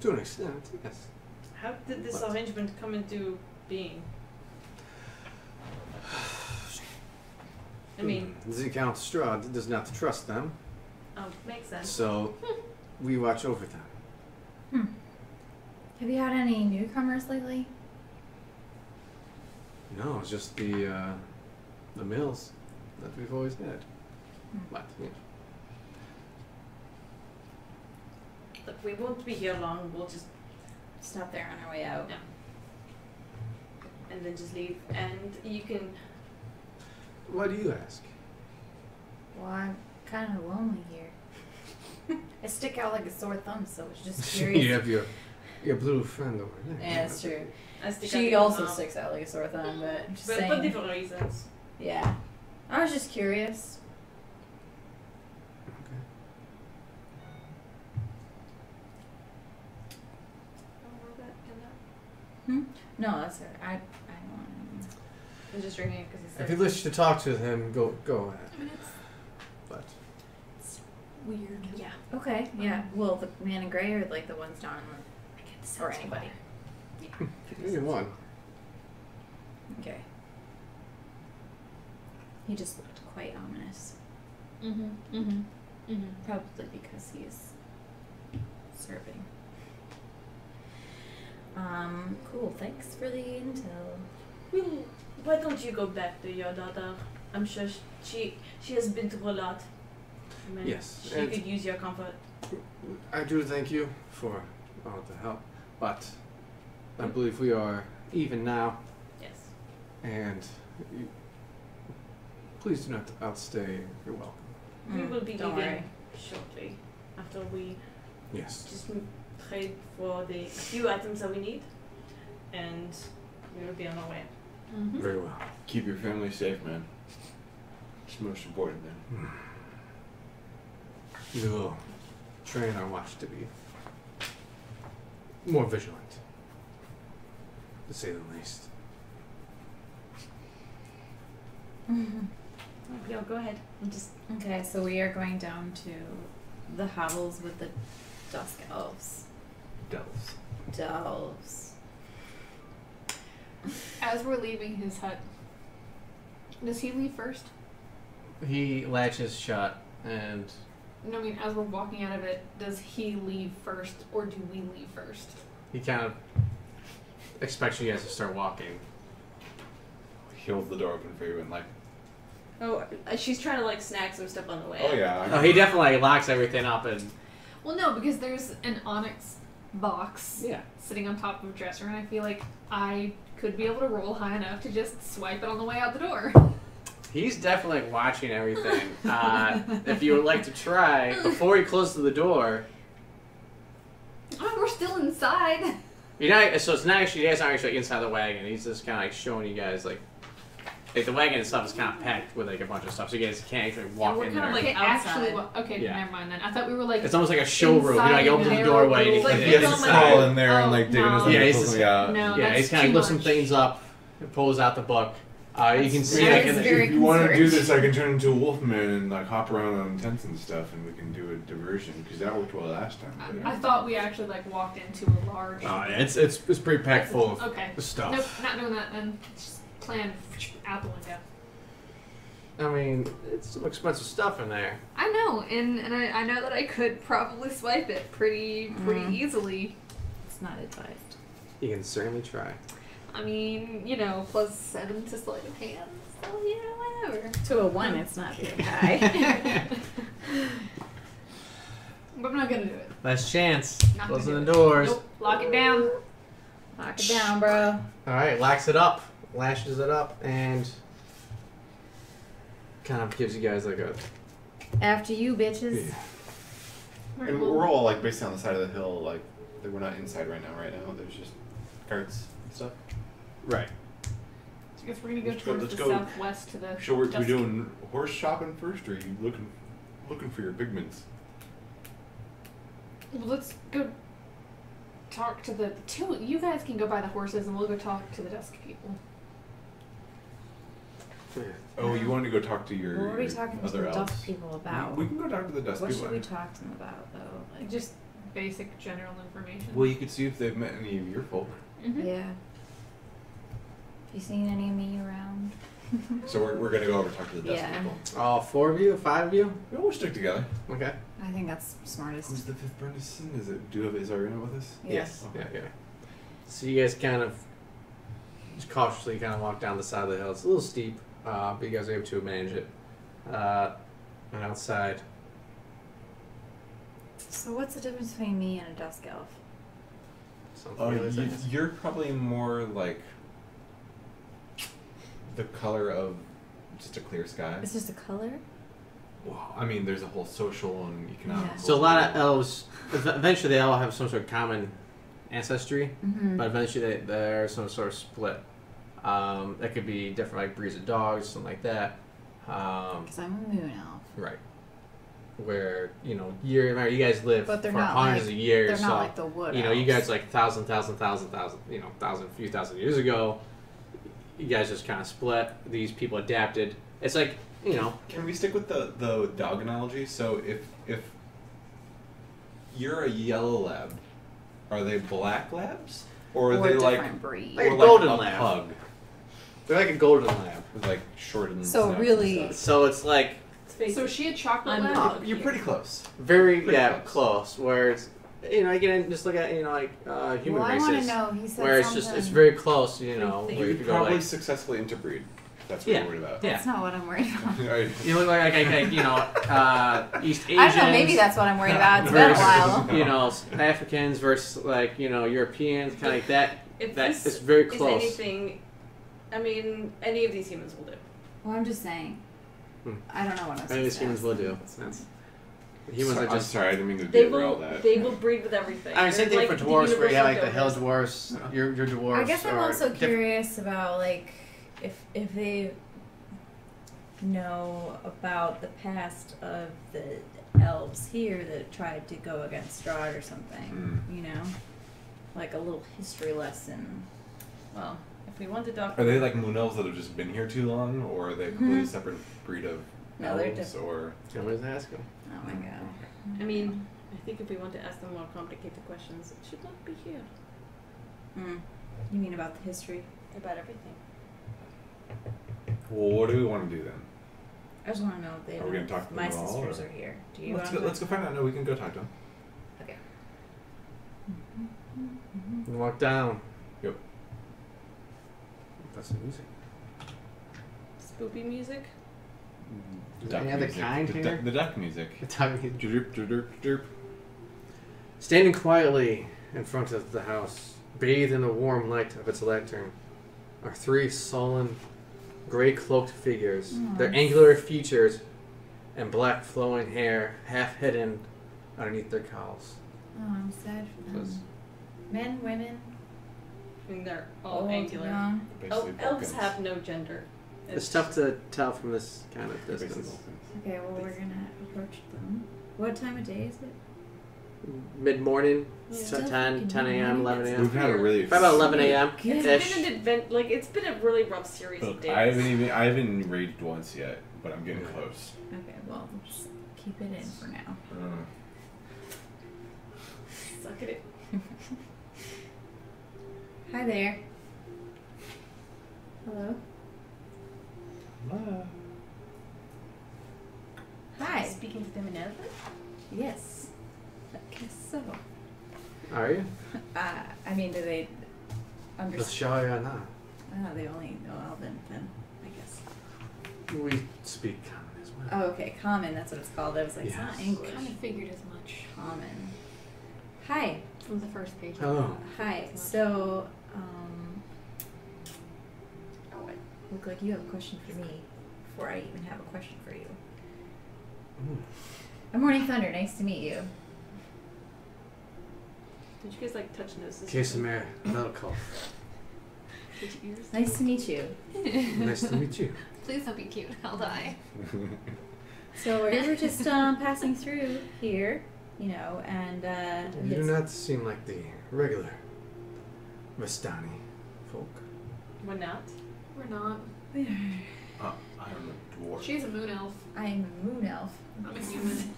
To an extent, yes. How did this What? arrangement come into being? I mean, the Count Strahd does not trust them, makes sense. so we watch over them. Have you had any newcomers lately? No, it's just the mills that we've always had. But yeah. Look, we won't be here long. We'll just Stop there on our way out. Yeah. And then just leave. And you can. Why do you ask? Well, I'm kind of lonely here. I stick out like a sore thumb, so it's just curious. You have your blue friend over there. Yeah, that's true. I stick She out also the thumb. sticks out like a sore thumb, but I'm just But saying. for different reasons. Yeah. I was just curious. Okay. No, that's it. I don't want to. I'm just drinking it because he If said. you wish to talk to him, go ahead. I mean, But it's weird. Yeah. Okay, yeah. Well, the man in gray or like the ones down I get the sense or of anybody. either one. Okay. He just looked quite ominous. Mm-hmm. Mm-hmm. Mm-hmm. Probably because he's serving. Cool. Thanks for the intel. Well, why don't you go back to your daughter? I'm sure she has been through a lot. I mean, Yes, She and- could use your comfort. I do thank you for all the help, but I believe we are even now, Yes. and you, please do not outstay your welcome. We will be Don't leaving worry. shortly after we Yes. just trade for the few items that we need, and we will be on our way. Mm-hmm. Very well. Keep your family safe, man. It's most important then. We will train our watch to be more vigilant, to say the least. Yo, go ahead. I'm just. Okay, so we are going down to the hovels with the dusk elves. Delves. As we're leaving his hut, does he leave first? He latches shut, and No, I mean, as we're walking out of it, does he leave first, or do we leave first? he kind of expects you guys to start walking. He holds the door open for you and like, Oh, she's trying to like snack some stuff on the way. oh yeah. Oh, he definitely locks everything up, and Well, no, because there's an onyx box yeah. sitting on top of a dresser, and I feel like I could be able to roll high enough to just swipe it on the way out the door. He's definitely watching everything. If you would like to try, before he closes the door, Oh, we're still inside. you're not, so it's not actually, you guys aren't actually inside the wagon. He's just kind of like showing you guys, like the wagon itself is kind of packed with like a bunch of stuff, so you guys can't actually walk we're in kinda there. like Okay, actually, outside. okay, Yeah. never mind then. I thought we were like. It's almost like a showroom. You know, like Inside opens the the doorway and narrow you like can He we has don't to like- crawl in there and like dig in his no. way Yeah, and he's pull just- something out. No, yeah, that's he's kind of too lifts some much. things up and pulls out the book. You can see That like is in the, very If you want to do concerned. this, I can turn into a wolfman and like hop around on tents and stuff, and we can do a diversion because that worked well last time. I thought we actually like walked into a large. oh, yeah, it's pretty packed full of Okay. stuff. Nope, not doing that then. Just plan out the window. I mean, it's some expensive stuff in there. I know, and I know that I could probably swipe it pretty easily. It's not advised. You can certainly try. I mean, you know, +7 to sleight of hand, so yeah, whatever. To a 1, it's not very high. But I'm not gonna do it. Last chance. Not Closing gonna the do it. doors. Nope. Lock it down. Lock it down, bro. Alright, locks it up. Lashes it up and kind of gives you guys like a... After you, bitches. And we're all like basically on the side of the hill, like we're not inside right now. There's just carts and stuff. Right. So I guess we're gonna go towards let's the go. southwest to the. So we're dusk. doing horse shopping first, or are you looking for your pigments? Well, let's go talk to the two. You guys can go buy the horses, and we'll go talk to the dusk people. Oh, you wanted to go talk to your What are we talking to other the elves? dusk people about? We can go talk to the dust What people. should we talk to them about, though? Like, Just basic general information. Well, you could see if they've met any of your folk. Mm-hmm. yeah. Have you seen any of me around? So we're gonna go over and talk to the dust Yeah. people. All 4 of you? 5 of you? We'll stick together. Okay. I think that's smartest. Who's the 5th Bernison? Is Ariana with us? Yes. Yeah, yeah. So you guys kind of just cautiously kind of walk down the side of the hill. It's a little steep, but you guys are able to manage it. And outside, So what's the difference between me and a dusk elf? some Oh, feelers, I guess. you're probably more like the color of just a clear sky. It's just a color? Well, I mean, there's a whole social and economic. Yeah. So a lot of elves, eventually they all have some sort of common ancestry, Mm-hmm. but eventually there's some sort of split. That could be different, like breeds of dogs, something like that. Because I'm a moon elf. Right. Where, you know, remember, you guys live But they're for not hundreds like- of years. They're so, not like the wood you know, you elves. guys like few thousand years ago, you guys just kind of split. These people adapted. It's like, you know, Can we stick with the dog analogy? So if you're a yellow lab, are they black labs, or are Or they a like different breed. Like a or golden a lab. pug they're like a golden lab. with like shortened? So snouts really- and stuff? So it's like So is she a chocolate I'm lab? not. You're pretty close. very, Pretty yeah, close. close. Where it's, you know, you can just look at, you know, like human well, I races. want to know. He said Where it's something. just, it's very close, you know. You Where You you could could go probably like, successfully interbreed. That's what Yeah. you're worried about. Yeah. That's not what I'm worried about. Right. you look like you know, East Asians. I don't know. Maybe that's what I'm worried about. It's been a while. You know, Africans versus like, you know, Europeans, kind of like that. If That this is very is close. anything, I mean, any of these humans will do. Well, I'm just saying. Hmm. I don't know what I'm I supposed think these to humans ask will them. do. That's, humans are I'm just. sorry, I didn't mean to They derail will. that. They will breed with everything. I mean, same They're thing like for the dwarves, where you have like the universal hill donors. dwarves, your dwarves. I guess I'm are also diff- curious about like if they know about the past of the elves here that tried to go against Strahd or something. You know, like a little history lesson. Well, if we want to talk, Are they like moon elves that have just been here too long, or are they a completely separate breed of No, they're elves? different. Or Somebody's asking. Oh my god. I mean, I think if we want to ask them more complicated questions, it should not be here. Mm. You mean about the history? About everything. well, what do we want to do then? I just want to know if they Are we know gonna talk to my them at all, sisters or- are here. Do you Let's want go. Let's go find out. No, we can go talk to them. Okay. You walk down. Yep. That's the music. Spoopy music. Is there any other kind here? The duck music. Derp, derp, derp. Standing quietly in front of the house, bathed in the warm light of its lectern, are 3 sullen, gray-cloaked figures. Aw. Their angular features and black flowing hair half hidden underneath their cowls. Oh, I'm sad for them. Says- Men, women, I mean, they're all old, angular. young. Basically Elves Balkans. have no gender. It's tough to tell from this kind of They're basically distance. Balkans. Okay, well we're gonna approach them. What time of day is it? Mid-morning, Yeah. so Still 10 fucking 10 a.m., 11 morning. a.m. We've had a really. Probably about 11 a.m. It's ish. been an advent. Like it's been a really rough series of Look, days. I haven't raged once yet, but I'm getting close. Okay, well just keep it in for now. Suck at it. Hi there. Hello. Hi. Speaking to them in Elven. Yes. I guess so. Are you? I mean, do they The understand? show or not? Oh, they only know Elven then, I guess. We speak common as well. Oh, okay, common. That's what it's called. I was like, it's Yes. not I English. kind of figured as much Common. Hi. from the first page. Hello. Hi. So, oh, it look like you have a question for me before I even have a question for you. Ooh. I'm Morning Thunder. Nice to meet you. Did you guys like touch noses? Casimir Velkov. Touch ears? Nice to meet you. Nice to meet you. Please don't be cute. I'll die. So we were just passing through here, you know, and You do not seem like the regular Vistani folk. We're not. We're not. I'm a dwarf. She's a moon elf. I'm a moon elf. I'm a human.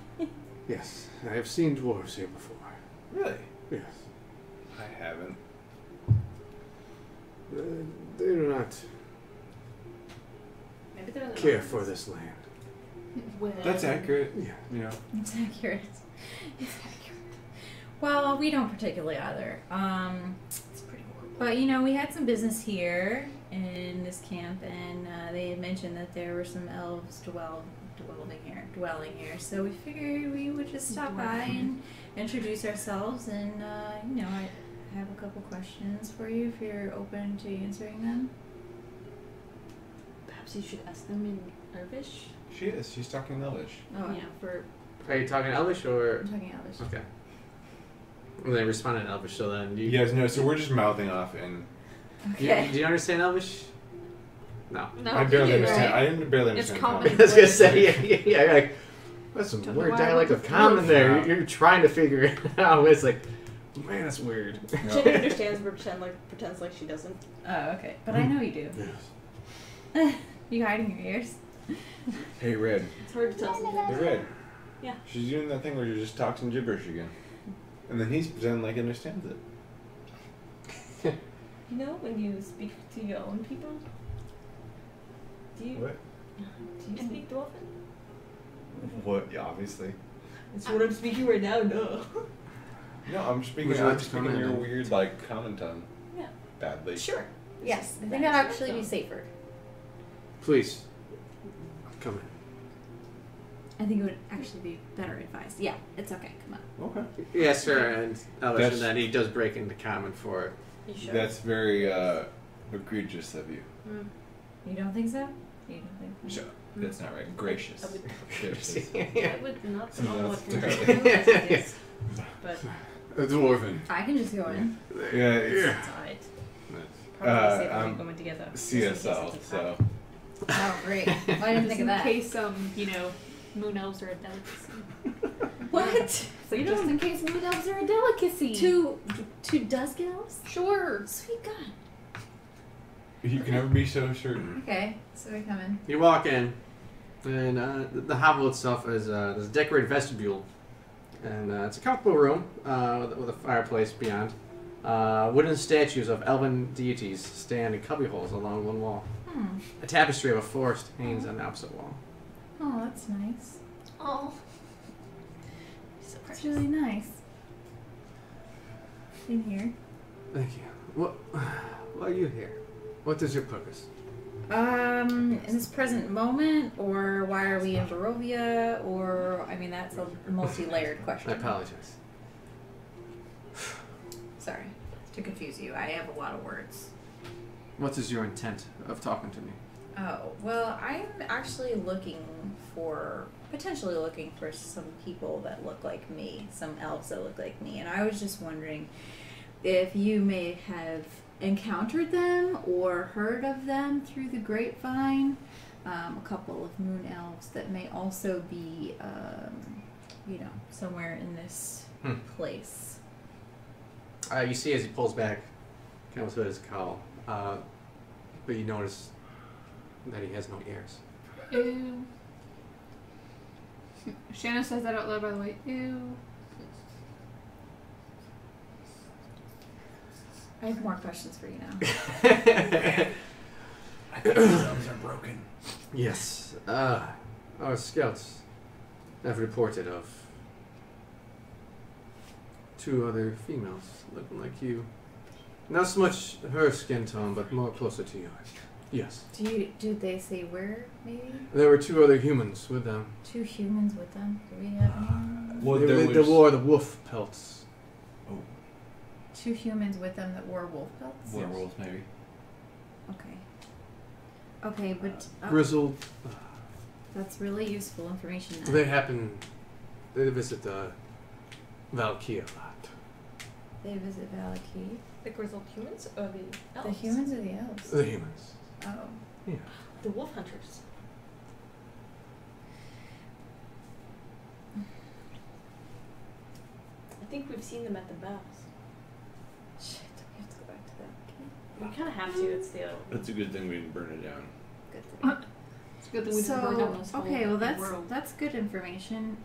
Yes, I have seen dwarves here before. Really? Yes. I haven't. They do not Maybe they're in the care mountains. for this land. Well, That's accurate. Yeah. You know. It's accurate. It's accurate. Well, we don't particularly either. It's pretty horrible. But you know, we had some business here in this camp, and they had mentioned that there were some elves dwelling here. So we figured we would just stop by and introduce ourselves, and you know, I have a couple questions for you if you're open to answering them. Perhaps you should ask them in Elvish. She is. She's talking Elvish. Oh, Yeah, for Are you talking Elvish or? I'm talking Elvish. Okay. Well, they responded in Elvish, so then you. You guys know. So we're just mouthing off, and Okay. Do you understand Elvish? No. no, I barely you do, understand. right? I didn't barely It's understand. common. I was gonna say, yeah, like, that's some Don't know weird why I dialect went of to common Dwarf. there. Wow. You're trying to figure it out. It's like, man, that's weird. Jenny understands, but pretends like she doesn't. Oh, okay. But I know you do. Yes. You hiding your ears? Hey, Red. It's hard to tell Hey, sometimes. Red. Yeah. She's doing that thing where you're just talking gibberish again, and then he's pretending like he understands it. You know when you speak to your own people? Do you What? do you speak Dwarven? What? Yeah, obviously. It's what I'm speaking right now, no. No, I'm speaking. Would you like I'm to speaking comment your then? weird like common tongue. Yeah. Badly. Sure. Yes. I think That's that'd actually be awesome. safer. Please, come in. I think it would actually be better advised. Yeah, it's okay. Come on. Okay. Yes, sir, and Elvish, That's- and then he does break into common for. You sure? That's very egregious of you. You don't think so? You don't think so? Sure. That's not right. Gracious. I would- Gracious. I would not know what That's it is, but A dwarven. I can just go in. Yeah, it's it's alright. Probably safer I'm we going together. just in case CSL, it's a so Oh, great. I didn't think of in that. case you know, moon elves are a delicacy. What? So you Just don't in case moon elves are a delicacy. Two dusk elves? Sure. Sweet God. you can never be so certain. Okay, so we come in. You walk in, and the hovel itself is there's a decorated vestibule, and it's a comfortable room with a fireplace beyond. Wooden statues of elven deities stand in cubbyholes along one wall. A tapestry of a forest hangs on the opposite wall. Oh, that's nice. Oh. so That's really nice. In here. Thank you. What? Why are you here? What is your purpose? In this present moment, or why are we in Barovia, or, I mean, that's a multi-layered question. I apologize. Sorry to confuse you. I have a lot of words. What is your intent of talking to me? Oh, well, I'm actually potentially looking for some people that look like me, some elves that look like me, and I was just wondering if you may have encountered them or heard of them through the grapevine. A couple of moon elves that may also be, you know, somewhere in this place. You see as he pulls back, kind of with his cowl, but you notice that he has no ears. Ew. Shanna says that out loud, by the way. Ew. I have more questions for you now. I think the elves are broken. Yes. Our scouts have reported of two other females looking like you. Not so much her skin tone, but more closer to yours. Yes. Did they say where? Maybe There were 2 other humans with them. 2 humans with them. Do we have any? Well, They wore the wolf pelts. 2 humans with them that wore wolf pelts. Werewolves, maybe. Okay. Okay, but Grizzled. that's really useful information. Then. They visit Valkia a lot. They visit Valaki. The grizzled humans or the elves? The humans or the elves? The humans. Oh. Yeah. The wolf hunters. I think we've seen them at the baths. Shit, we have to go back to that. We kind of have to. It's the That's a good thing we didn't burn it down. Good thing. It's a good thing we didn't burn down those whole okay, well world. that's good information.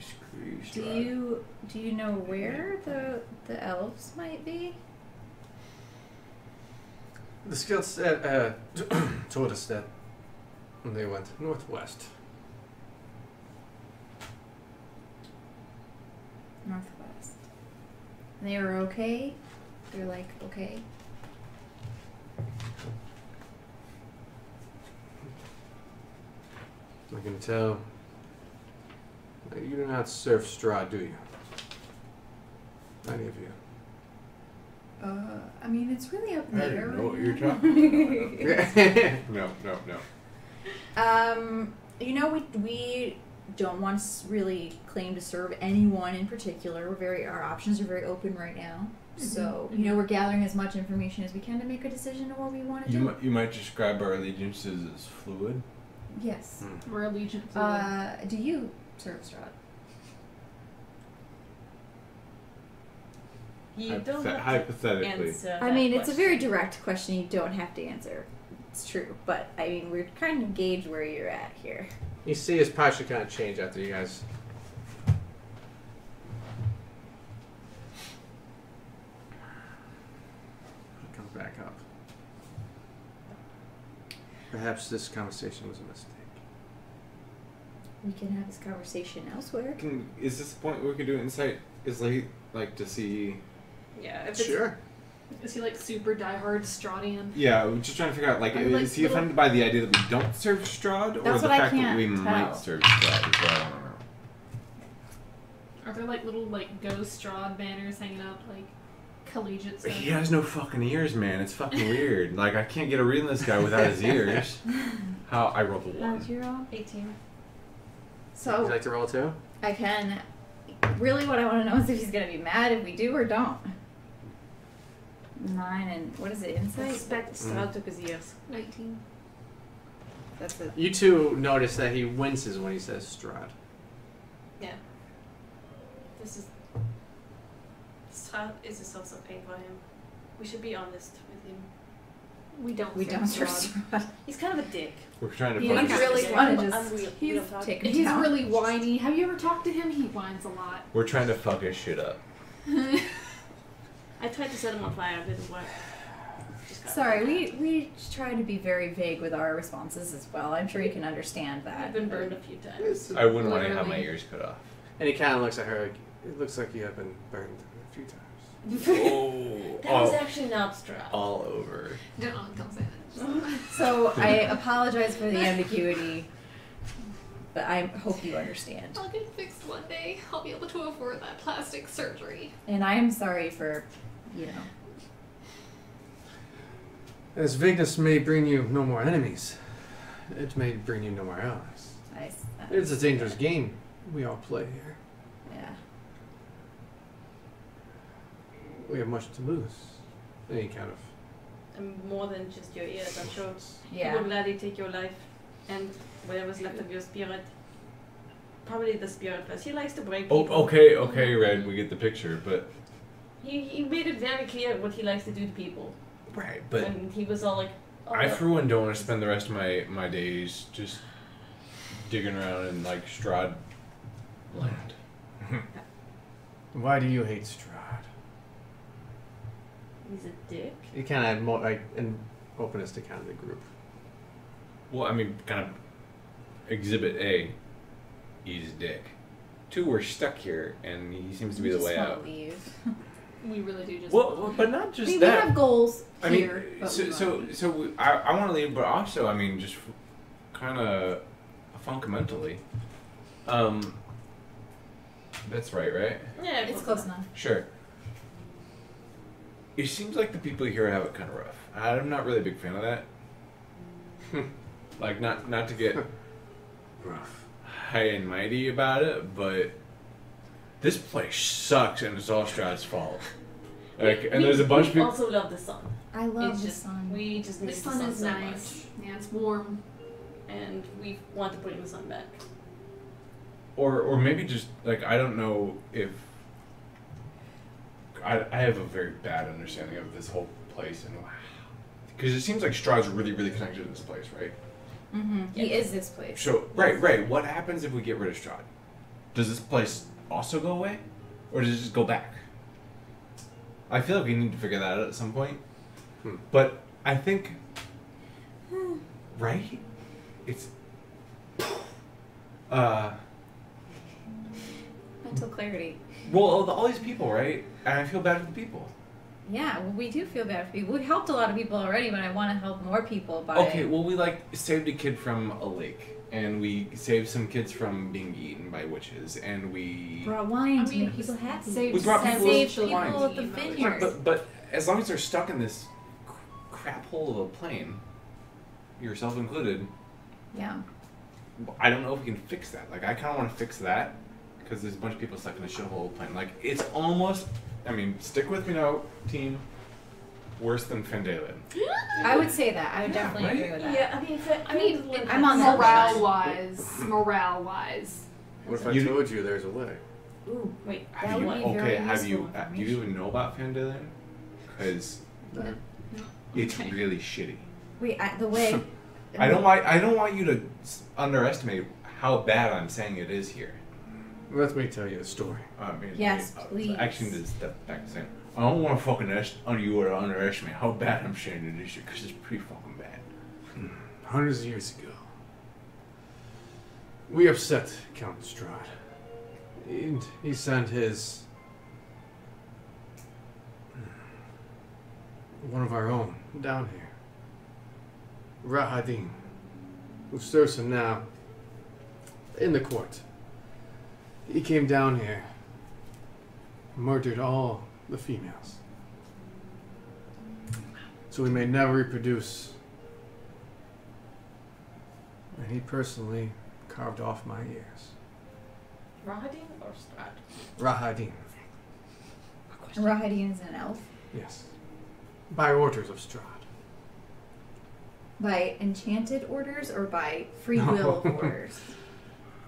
Screw Do you know where the elves might be? The scouts told us that they went northwest. Northwest. And they were okay? They're like, okay. I can tell that you do not serve Strahd, do you? Any of you? I mean, it's really up in the I air. don't know what right you're now. No. You know, we don't want to really claim to serve anyone in particular. Our options are very open right now. Mm-hmm. So, you know, we're gathering as much information as we can to make a decision on what we want to do. You might describe our allegiances as fluid. Yes. We're allegiant to Do you serve Strahd? You don't have to Hypothetically. answer I that mean, it's a very question. direct question. You don't have to answer. It's true. But, I mean, we're trying to gauge where you're at here. You see his posture kind of change after you guys. He comes back up. Perhaps this conversation was a mistake. We can have this conversation elsewhere. Is this the point where we can do insight? Is like to see? Yeah, if it's Sure. Is he like super diehard Strahdian? Yeah, we're just trying to figure out like, I would like is he little- offended by the idea that we don't serve Strahd, or That's the what I fact that can't we tell. might serve Strahd as well? I don't know. Are there like little like ghost Strahd banners hanging up like collegiate stuff? He has no fucking ears, man. It's fucking weird. Like I can't get a read on this guy without his ears. How I rolled a How 1. did you roll? 18. Would So, you like to roll too? I can. Really, what I want to know is if he's going to be mad if we do or don't. 9 and what is it? I Insight. suspect Strahd took his ears. 19. That's it. You two notice that he winces when he says Strahd. Yeah. This is. Strahd is a source of pain for him. We should be honest with him. We don't. We don't serve Strahd. Strahd. He's kind of a dick. We're trying to Yeah, focus. I really want to I'm just real- He's- real talk. take him He's down. really whiny. Have you ever talked to him? He whines a lot. We're trying to fuck his shit up. I tried to set him on fire. It didn't work. Just got Sorry, we try to be very vague with our responses as well. I'm sure you can understand that. I've been burned a few times. I wouldn't want to have my Literally. ears cut off. And he kind of looks at her like, it looks like you have been burned a few times. Oh, That was actually not Strahd. all over. Don't come say that. So I apologize for the ambiguity, but I hope you understand. I'll get fixed one day. I'll be able to afford that plastic surgery. And I am sorry for, you know. As vagueness may bring you no more enemies, it may bring you no more allies. It's a dangerous game we all play here. Yeah. We have much to lose. Any kind of. And more than just your ears, I'm sure. He Yeah. would gladly take your life and whatever's left of your spirit. Probably the spirit first. He likes to break Oh, people. okay, Red. We get the picture, but He made it very clear what he likes to do to people. right, but And he was all like, oh, I for one don't want to spend the rest of my days just digging around in like Strahd land. Why do you hate Strahd? he's a dick. You kind of more like an openness to kind of the group. Well, I mean, kind of Exhibit A, he's a dick. 2, we're stuck here, and he seems to be the Just way wanna out. leave. We really do just. Well, but not just We that. have goals I mean, here. but we wanna- I want to leave, but also, I mean, just kind of fundamentally. That's right? Yeah, it's close enough. Sure. It seems like the people here have it kind of rough. I'm not really a big fan of that. Like, not to get Rough. high and mighty about it, but this place sucks, and it's all Strahd's fault. Like, and there's a bunch of we people. also love the sun. I love It's the just sun. we just The miss sun the sun is so nice. Yeah, it's warm. much, and we want to bring the sun back. Or maybe just like I don't know if I have a very bad understanding of this whole place and because it seems like Strahd's really connected to this place, right? Mm-hmm. He is this place. So right. What happens if we get rid of Strahd? Does this place also go away, or does it just go back? I feel like we need to figure that out at some point. But I think right, it's Mental clarity. well, all these people, right? And I feel bad for the people. Yeah, well, we do feel bad for people. We helped a lot of people already, but I want to help more people by. Okay, well, we like saved a kid from a lake, and we saved some kids from being eaten by witches, and we. Brought wine I to mean, make people happy. saved We brought people Saved to people wine. at the vineyard. But as long as they're stuck in this crap hole of a plane, yourself included, Yeah. I don't know if we can fix that. Like, I kind of want to fix that because there's a bunch of people stuck in a shithole of a plane. Like, it's almost. I mean, stick with me now, team. Worse than Fandalen. I would say that. I would Yeah, definitely right? agree with that. Yeah, I mean, I'm on that morale wise. What if I You- told you there's a way? Ooh, Wait, that Have you, would be very have you, useful do you even know about Fandalen? Because it's Okay. really shitty. wait, the way. I don't want you to underestimate how bad I'm saying it is here. Let me tell you a story. I mean, Yes, please. Actually, need to step back and say, I don't want to fucking you to underestimate how bad I'm saying it is here because it's pretty fucking bad. Hundreds of years ago, we upset Count Strahd. And he sent his one of our own down here, Rahadin, who serves him now in the court. He came down here, murdered all the females, so we may never reproduce. And he personally carved off my ears. Rahadin or Strahd? Rahadin, Rahadin is an elf. yes. By orders of Strahd. By enchanted orders or by free will of orders?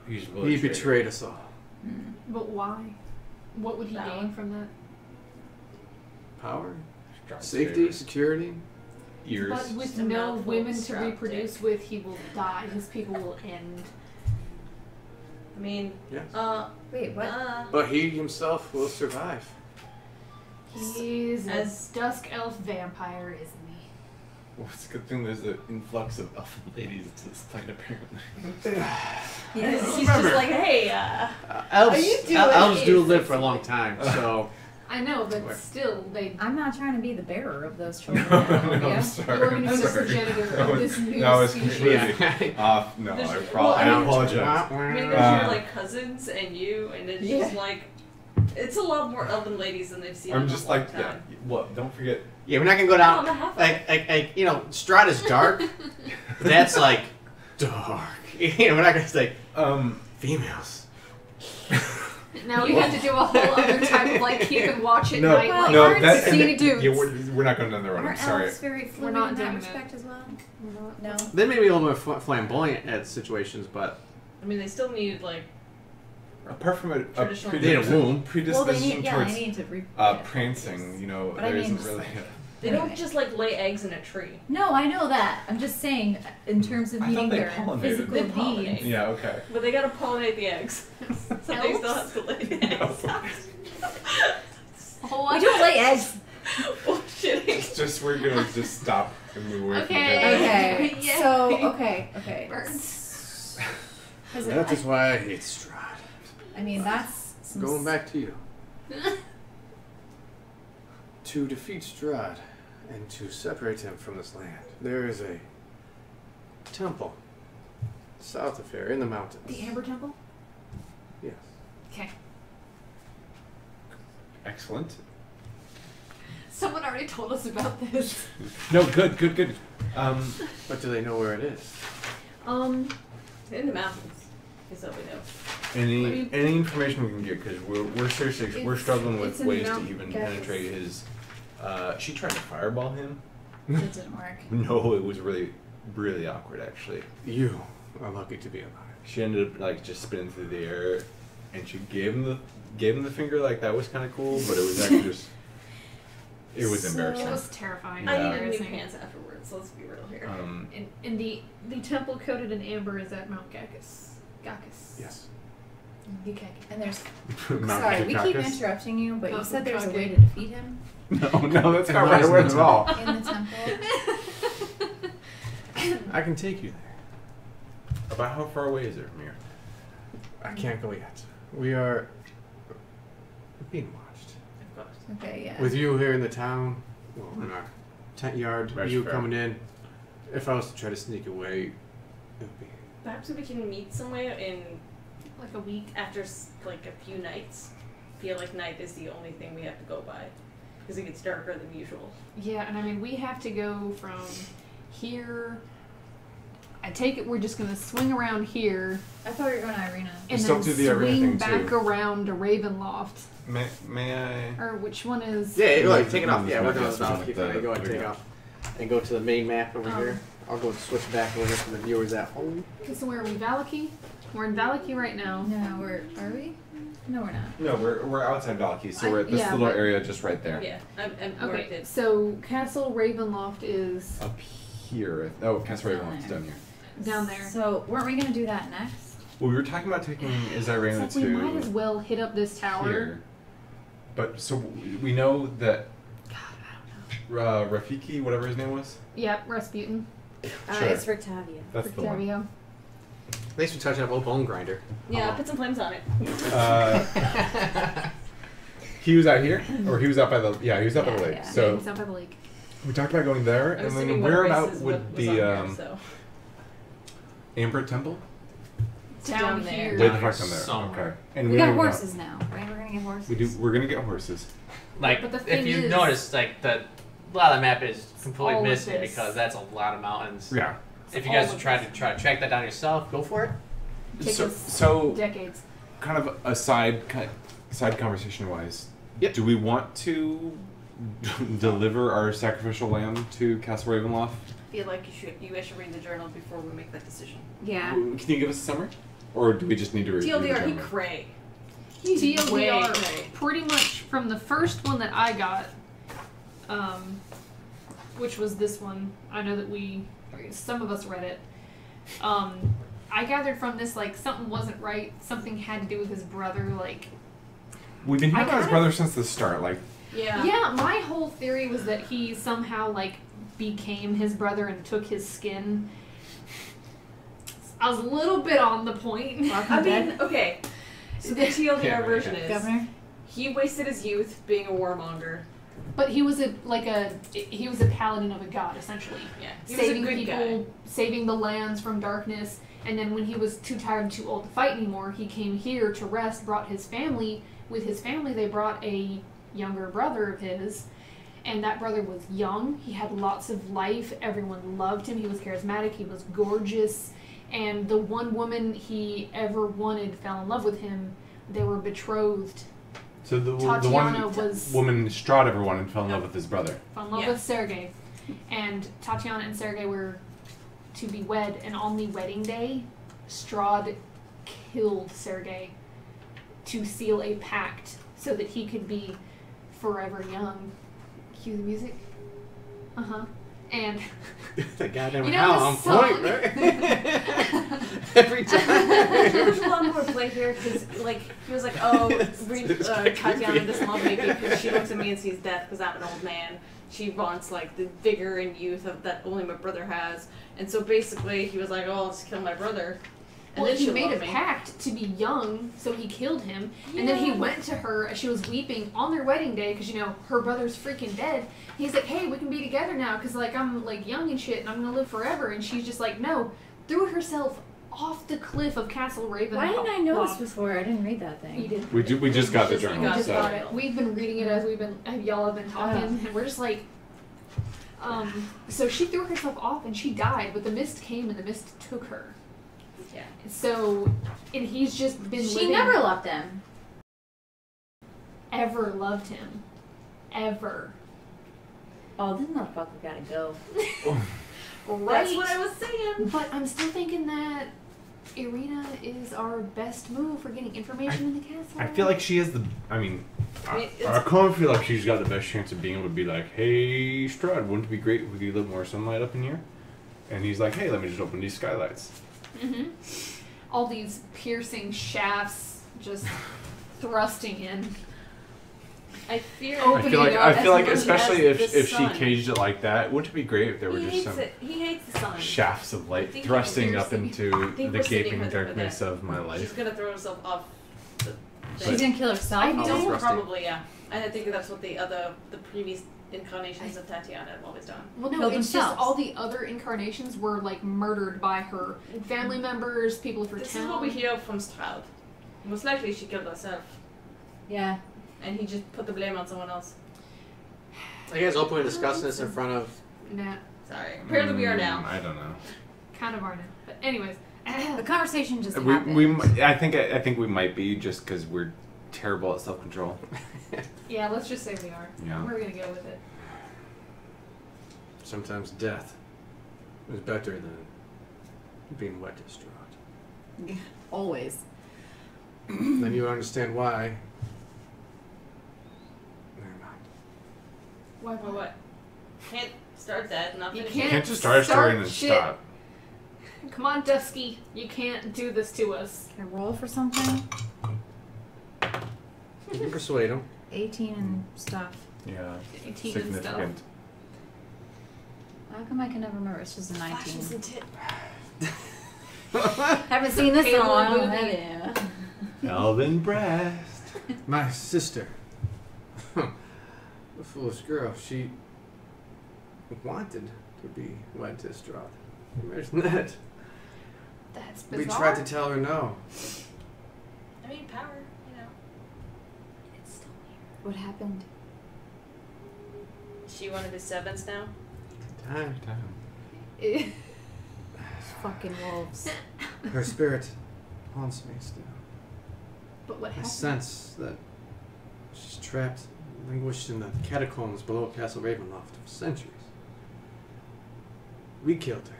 He's He betrayed us all. But why? What would he Power. gain from that? Power, Strahd's safety, favorite. security. Ears. But with Just a no mouthful women of to Strahd reproduce dick. with, he will die. His people will end. I mean, Yes. Wait, what? But he himself will survive. He's As- a dusk elf vampire, isn't he? Well, it's a good thing there's an influx of elfin ladies to this plane, apparently. Yes. he's just like, hey, Elves, Are you doing elves do it? live for a long time, so I know, but Where? still, they. I'm not trying to be the bearer of those children. No, now, yeah? I'm sorry. You're going to I'm be the sorry. progenitor of this new That was species. completely off. No, There's- I well, apologize. I mean, there's your like cousins and you, and it's just like, it's a lot more elven ladies than they've seen. I'm in just a long like, yeah, time. what? Don't forget. Yeah, we're not gonna go No, down. I'm a half- Like, you know, Strahd is dark. But that's like dark. You know, we're not gonna say females. Now we have to do a whole other type of like keep and watch at No, night. Well, like, no, aren't that skinny dudes. yeah, we're not going down the road. I'm Aren't sorry. elves very fluid not in that doing respect as well? No. They may be a little more flamboyant at situations, but I mean, they still need like, Apart from a Traditional- They need a womb. Well, they predisposition need, yeah, towards they need to prancing, you know, But I there mean, isn't just really. like- they Anyway. don't just like lay eggs in a tree. No, I know that. I'm just saying, in terms of I thought meeting they their pollinated. physical They needs. pollinate. Yeah. Okay. But they gotta pollinate the eggs. So they still have to lay the eggs. a whole We other- don't lay eggs. Bullshitting. It's just we're gonna just stop and move away Okay. from each other. Okay. Yay. So, okay. Birds. 'Cause that is why I hate Strahd. I mean, that's some Going back to you. To defeat Strahd and to separate him from this land, there is a temple south of here in the mountains. The Amber Temple? Yes. Okay. Excellent. Someone already told us about this. No, good. But do they know where it is? In the mountains is what we know. Any information we can get, because we're seriously we're struggling with it's in ways to Mount even Gex. penetrate his. She tried to fireball him. It didn't work. No, it was really awkward actually. You are lucky to be alive. She ended up like just spinning through the air, and she gave him the finger. Like that was kind of cool, but it was actually just. It was So- embarrassing. It was terrifying. I Yeah. needed new Embarrassing. pants afterwards, so let's be real here. And the temple coated in amber is at Mount Gacus. Yes. Okay. And there's. Mount Sorry, we keep Kakakis. interrupting you, but you Mount said there's a way Kakakis. to defeat him No, that's not It right was words at not. all. in the temple. I can take you there. About how far away is it from here? I can't go yet. We are being watched. Of course. Okay, yeah. With you here in the town, well, in our tent yard, That's you fair. coming in. If I was to try to sneak away, it would be. Perhaps we can meet somewhere in Like a week. after like a few nights. Feel like night is the only thing we have to go by because it gets darker than usual. Yeah, and I mean, we have to go from here. I take it we're just going to swing around here I thought we were going to Irina. and Just then don't do the arena swing thing, back too. around to Ravenloft. May I? Or which one is... Yeah, Yeah, like take it off. this Yeah, map, we're going yes, to like keep the- it. Go ahead and there take you off. And go to the main map over Um, here. I'll go switch back over for the viewers at home. Okay, so where are we? Valaki? We're in Valaki right now. No, are we? No, we're not. No, we're outside Valky, so we're at this yeah, little but- area just right there. Yeah, I'm marked Okay, it. so Castle Ravenloft is Up here. Oh, Castle Ravenloft's down here. down there. So, weren't we going to do that next? Well, we were talking about taking Izirena It's like we might as to well hit up this tower. here. But so we know that God, I don't know. Rafiki, whatever his name was. Yep, Rasputin. Sure. It's for Tavia. That's the one. Octavio. Thanks for touching up old bone grinder. Yeah, I'll put some flames on it. He was out here, or he was out by the he was up by the Yeah, lake. yeah. So He's up by the lake. we talked about going there, I'm and assuming then what whereabout race is would what was the on here, so. Amber Temple? Down there. here. Way the Down fuck here down there. somewhere. Okay. And We got know- horses now, right? We're going to get horses. We do. We're gonna get horses. Like, But the if thing you is- notice, like, a lot of the map is completely All of missing this. because that's a lot of mountains. Yeah. If you All guys of try this. to track that down yourself, go for it. Take So, us so decades. kind of a side conversation wise. Yep. Do we want to deliver our sacrificial lamb to Castle Ravenloft? I feel like you guys should read the journal before we make that decision. Yeah. Can you give us a summary, or do we just need to read? TLDR, the he journal? cray. TLDR, cray. pretty much from the first one that I got, which was this one. I know that some of us read it. I gathered from this, like, something wasn't right. Something had to do with his brother, like... We've been hearing I about his kinda- brother since the start. Like, Yeah. Yeah, my whole theory was that he somehow, like, became his brother and took his skin. I was a little bit on the point. I mean, okay. So the TLDR Yeah, right, version yeah. is Governor? he wasted his youth being a warmonger. But he was a paladin of a god, essentially. Yeah, he Saving was a good people, guy. saving the lands from darkness, and then when he was too tired and too old to fight anymore, he came here to rest, brought his family. With his family, they brought a younger brother of his, and that brother was young. He had lots of life. Everyone loved him. He was charismatic. He was gorgeous. And the one woman he ever wanted fell in love with him. They were betrothed. so the Tatiana one was- woman Strahd ever wanted fell in love with his brother. Fell in love Yeah. with Sergei. And Tatiana and Sergei were to be wed, and on the wedding day, Strahd killed Sergei to seal a pact so that he could be forever young. Cue the music. Uh-huh. And The goddamn You know hell the on song? point, right? Every time. There's a lot more play here because, like, he was like, "Oh, Tatiana doesn't love me because she looks at me and sees death because I'm an old man. She wants like the vigor and youth of that only my brother has." And so basically, he was like, "Oh, I'll just kill my brother." And Well, then he she'll made a love me. pact to be young, so he killed him. And then he went to her as she was weeping on their wedding day, because, you know, her brother's freaking dead. He's like, hey, we can be together now, because, like, I'm, like, young and shit, and I'm going to live forever. And she's just like, no. Threw herself off the cliff of Castle Ravenloft. Why didn't I know this before? I didn't read that thing. You did. We just got the Just journal. got Just so. got it. We've been reading it as y'all have been talking, and we're just like, so she threw herself off and she died, but the mist came and the mist took her. Yeah. So, and he's just been She living, never loved him. ever loved him. Ever. Oh, this motherfucker gotta go. Right. That's what I was saying. But I'm still thinking that Irina is our best move for getting information in the castle. I feel like she has the. I mean, I mean, I kind of feel like she's got the best chance of being able to be like, "Hey, Strahd, wouldn't it be great if we could get more sunlight up in here?" And he's like, "Hey, let me just open these skylights." All these piercing shafts just thrusting in. I fear. Oh, I feel like, as especially much as the if she sun. caged it like that, wouldn't it be great if there were He just hates some it. He hates the sun. shafts of I light think thrusting up piercing. into think the we're sitting gaping with her darkness there. of my She's life? gonna throw herself off. She's gonna kill herself. I Oh, don't- Thrusting. Probably, yeah. And I think that's what the previous incarnations of Tatiana have always done. Well, no, Killed it's themselves. just all the other incarnations were like murdered by her family members, people of her This town. is what we hear from Strahd. Most likely she killed herself, Yeah. and he just put the blame on someone else. Are you guys openly discussing this in front of? Nah, Sorry. Apparently we are now. I don't know. kind of are now. But anyways, The conversation just We, happened. I think we might be just because we're terrible at self control. yeah, let's just say we are. Yeah. We're gonna go with it. Sometimes death is better than being wet distraught. Always. Then you understand why. Never mind. Why? Or what? Can't start that and not You finish You it. can't just start a story and then shit. stop. Come on, Dusky. You can't do this to us. Can I roll for something? You can persuade him. 18 and stuff. Yeah. 18 and stuff. Significant. How come I can never remember? It's just a 19. Flashes and tit. Haven't seen this in a Halo while, movie. have you? Elven breast. My sister. The foolish girl. She wanted to be wed distraught. Imagine that. That's bizarre. We tried to tell her no. I mean, power, you know. It's still weird. What happened? She one of his servants now. Time. These fucking wolves. Her spirit haunts me still. But what I happened? sense that she's trapped, languished in the catacombs below Castle Ravenloft for centuries. We killed her.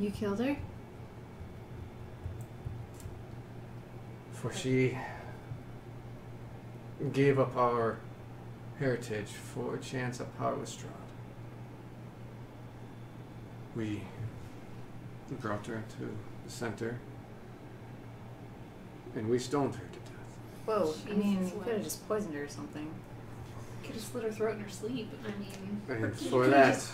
You killed her? For she gave up our heritage for a chance at power with Strahd. We brought her into the center, and we stoned her to death. Whoa, I mean, Jesus, you could have just poisoned her or something. Could have slit her throat in her sleep. I mean, And you for could've that, just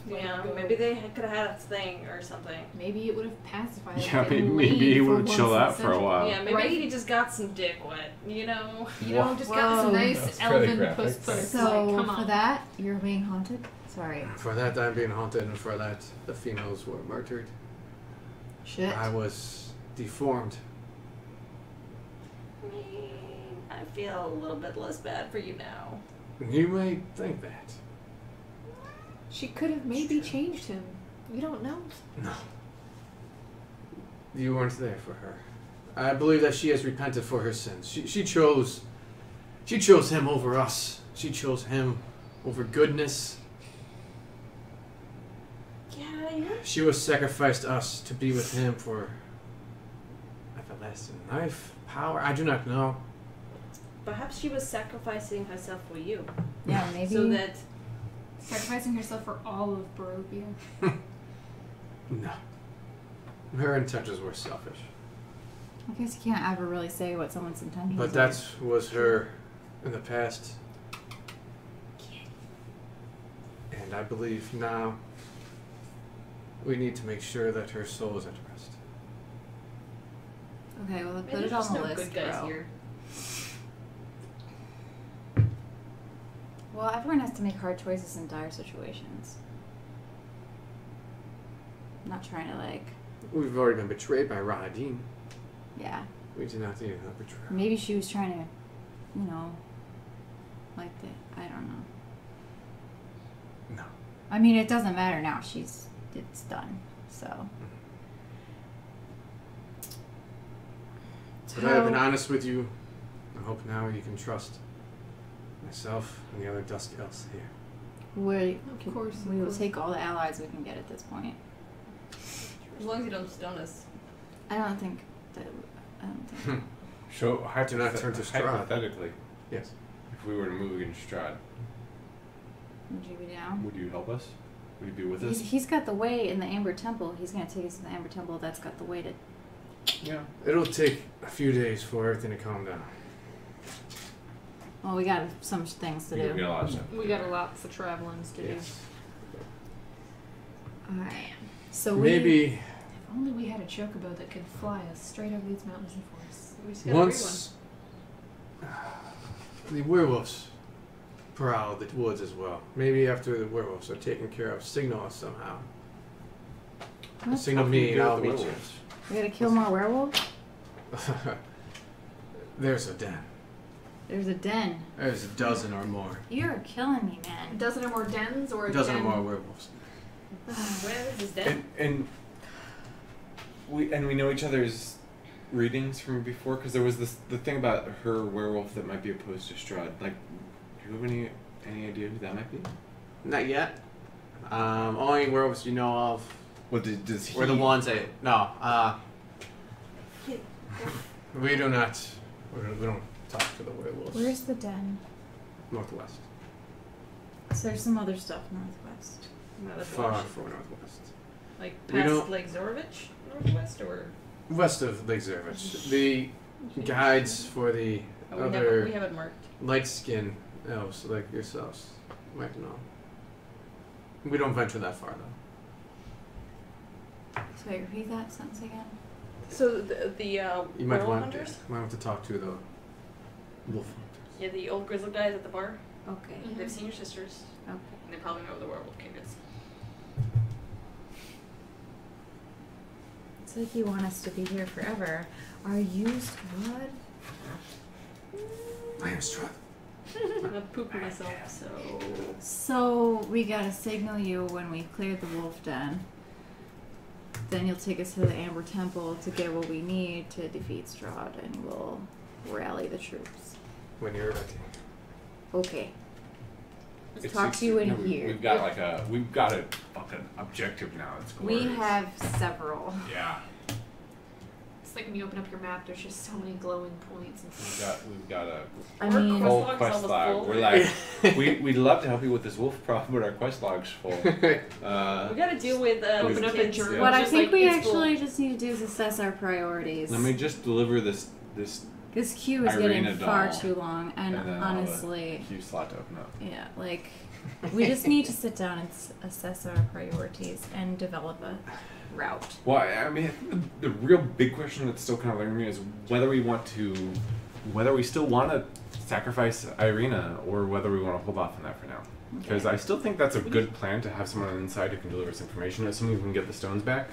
let Yeah, her go. maybe they could have had a thing or something. Maybe it would have pacified. Yeah, her and maybe he leave for would chill once out in for a century. while. Yeah, maybe Right. he just got some dick wet, you know? You know, just got some Whoa. nice That's fairly elven graphic. puss puss. So, like, come on. for that, you're being haunted? Sorry. for that I'm being haunted, and for that the females were murdered. Shit. I was deformed. I mean, I feel a little bit less bad for you now. You may think that. She could have maybe changed him. We don't know. No. You weren't there for her. I believe that she has repented for her sins. She chose him over us. She chose him over goodness. Yeah, yeah. She was sacrificed us to be with him for everlasting life, power. I do not know. Perhaps she was sacrificing herself for you. Yeah, maybe. So that Sacrificing herself for all of Barovia. No. Her intentions were selfish. I guess you can't ever really say what someone's intentions But are. that was her in the past. And I believe now we need to make sure that her soul is at rest. Okay, well, put Maybe it there's on just the no list, good guys bro. here. Well, everyone has to make hard choices in dire situations. I'm not trying to, like... We've already been betrayed by Rahadin. Yeah. We did not do that betrayal. Maybe she was trying to, you know, like the... I don't know. No. I mean, it doesn't matter now. It's done. So... But I've been honest with you. I hope now you can trust myself and the other Dusk Elves here. Of course. We will take all the allies we can get at this point. As long as you don't stone us. I don't think... So Do not turn to Strahd. hypothetically, Yes. if we were to move against Strahd, Would you be down? would you help us? Would you be with us? He's got the way in the Amber Temple. He's going to take us to the Amber Temple. That's got the way to... Yeah. It'll take a few days for everything to calm down. Well, we got some things to We do. got a lot of stuff. We got a lot of traveling to do. Yes. Alright. So Maybe If only we had a chocobo that could fly us straight over these mountains and forests. We just gotta once the werewolves prowl the woods as well. Maybe after the werewolves are taken care of, signal us somehow. What? Signal How can we me and deal I'll with the meet you. werewolves? we gotta kill more werewolves? There's a den. There's a den. There's a dozen or more. You're killing me, A man. dozen or more dens or A a dozen or den? more werewolves. Where is this dead? And we know each other's readings from before because there was the thing about her werewolf that might be opposed to Strahd. Like, do you have any idea who that might be? Not yet. Only werewolves you know of What does he? were the ones that we do not. We don't talk to the werewolves. Where's the den? Northwest. So there's some other stuff northwest. Far from northwest. Like We past don't- Lake Zorovich, northwest, or West of Lake Zervich. The guides for the oh, we other have it marked. light skin elves like yourselves might know. We don't venture that far though. So wait, repeat that sentence again. So the You might werewolf want hunters? might want to talk to the wolf hunters. Yeah, the old grizzled guys at the bar. Okay. They've seen your sisters, Okay. and they probably know the werewolf king is. It's like you want us to be here forever. Are you Strahd? I am Strahd. I'm pooping myself, so So we gotta signal you when we cleared the wolf den. Then you'll take us to the Amber Temple to get what we need to defeat Strahd, and we'll rally the troops. When you're ready. Okay. Let's It's talk to you in no, here. We've got a fucking objective now. It's We glorious. have several. Yeah. It's like when you open up your map, there's just so many glowing points and stuff. We've got a I Our mean, quest full log's quest almost log. full. We're like, we'd love to help you with this wolf problem, but our quest log's full. we gotta deal with Open the up a kids. journal. what I just think like we it's full. actually just need to do is assess our priorities. Let me just deliver this This queue is Irina getting far doll. too long, and then honestly, queue slot to open up. yeah, like we just need to sit down and assess our priorities and develop a route. Well, I mean, I think the real big question that's still kind of lingering is whether we still want to sacrifice Irina or whether we want to hold off on that for now. Because I still think that's a good plan to have someone on the inside who can deliver us information, assuming we can get the stones back.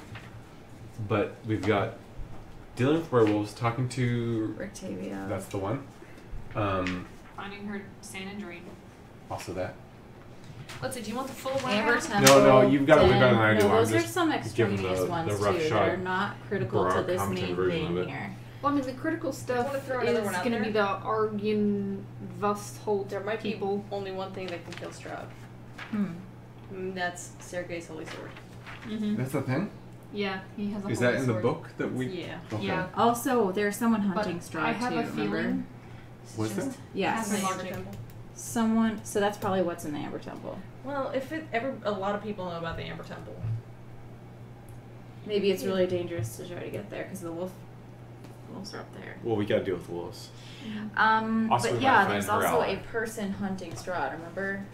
But we've got dealing with werewolves, talking to... Rictavia. That's the one. Finding her sand and dream. Also that. Let's see, do you want the full Amber rundown? Temple. No, you've got it way Den. better than I do. No, I'm those are just some giving extraneous the ones rough too shot that are not critical to grok this competent main version thing of it. here. Well, I mean, the critical stuff wanna throw is another one out going to be there? the Argyn Vustholt There might people. be only one thing that can kill Strahd. And that's Sergei's holy sword. Mm-hmm. That's the thing? Yeah, he has a Is holy that in the sword. book that we... Yeah. Okay. Yeah. Also, there's someone But hunting Strahd I have too, a feeling. remember? Was there? Yes. Has Amber magic. Temple. Someone. So that's probably what's in the Amber Temple. Well, if it ever, a lot of people know about the Amber Temple. Maybe it's really dangerous to try to get there because the wolves are up there. Well, we gotta deal with wolves. Also, Also, we but might yeah, find there's her also ally. a person hunting Strahd. Remember?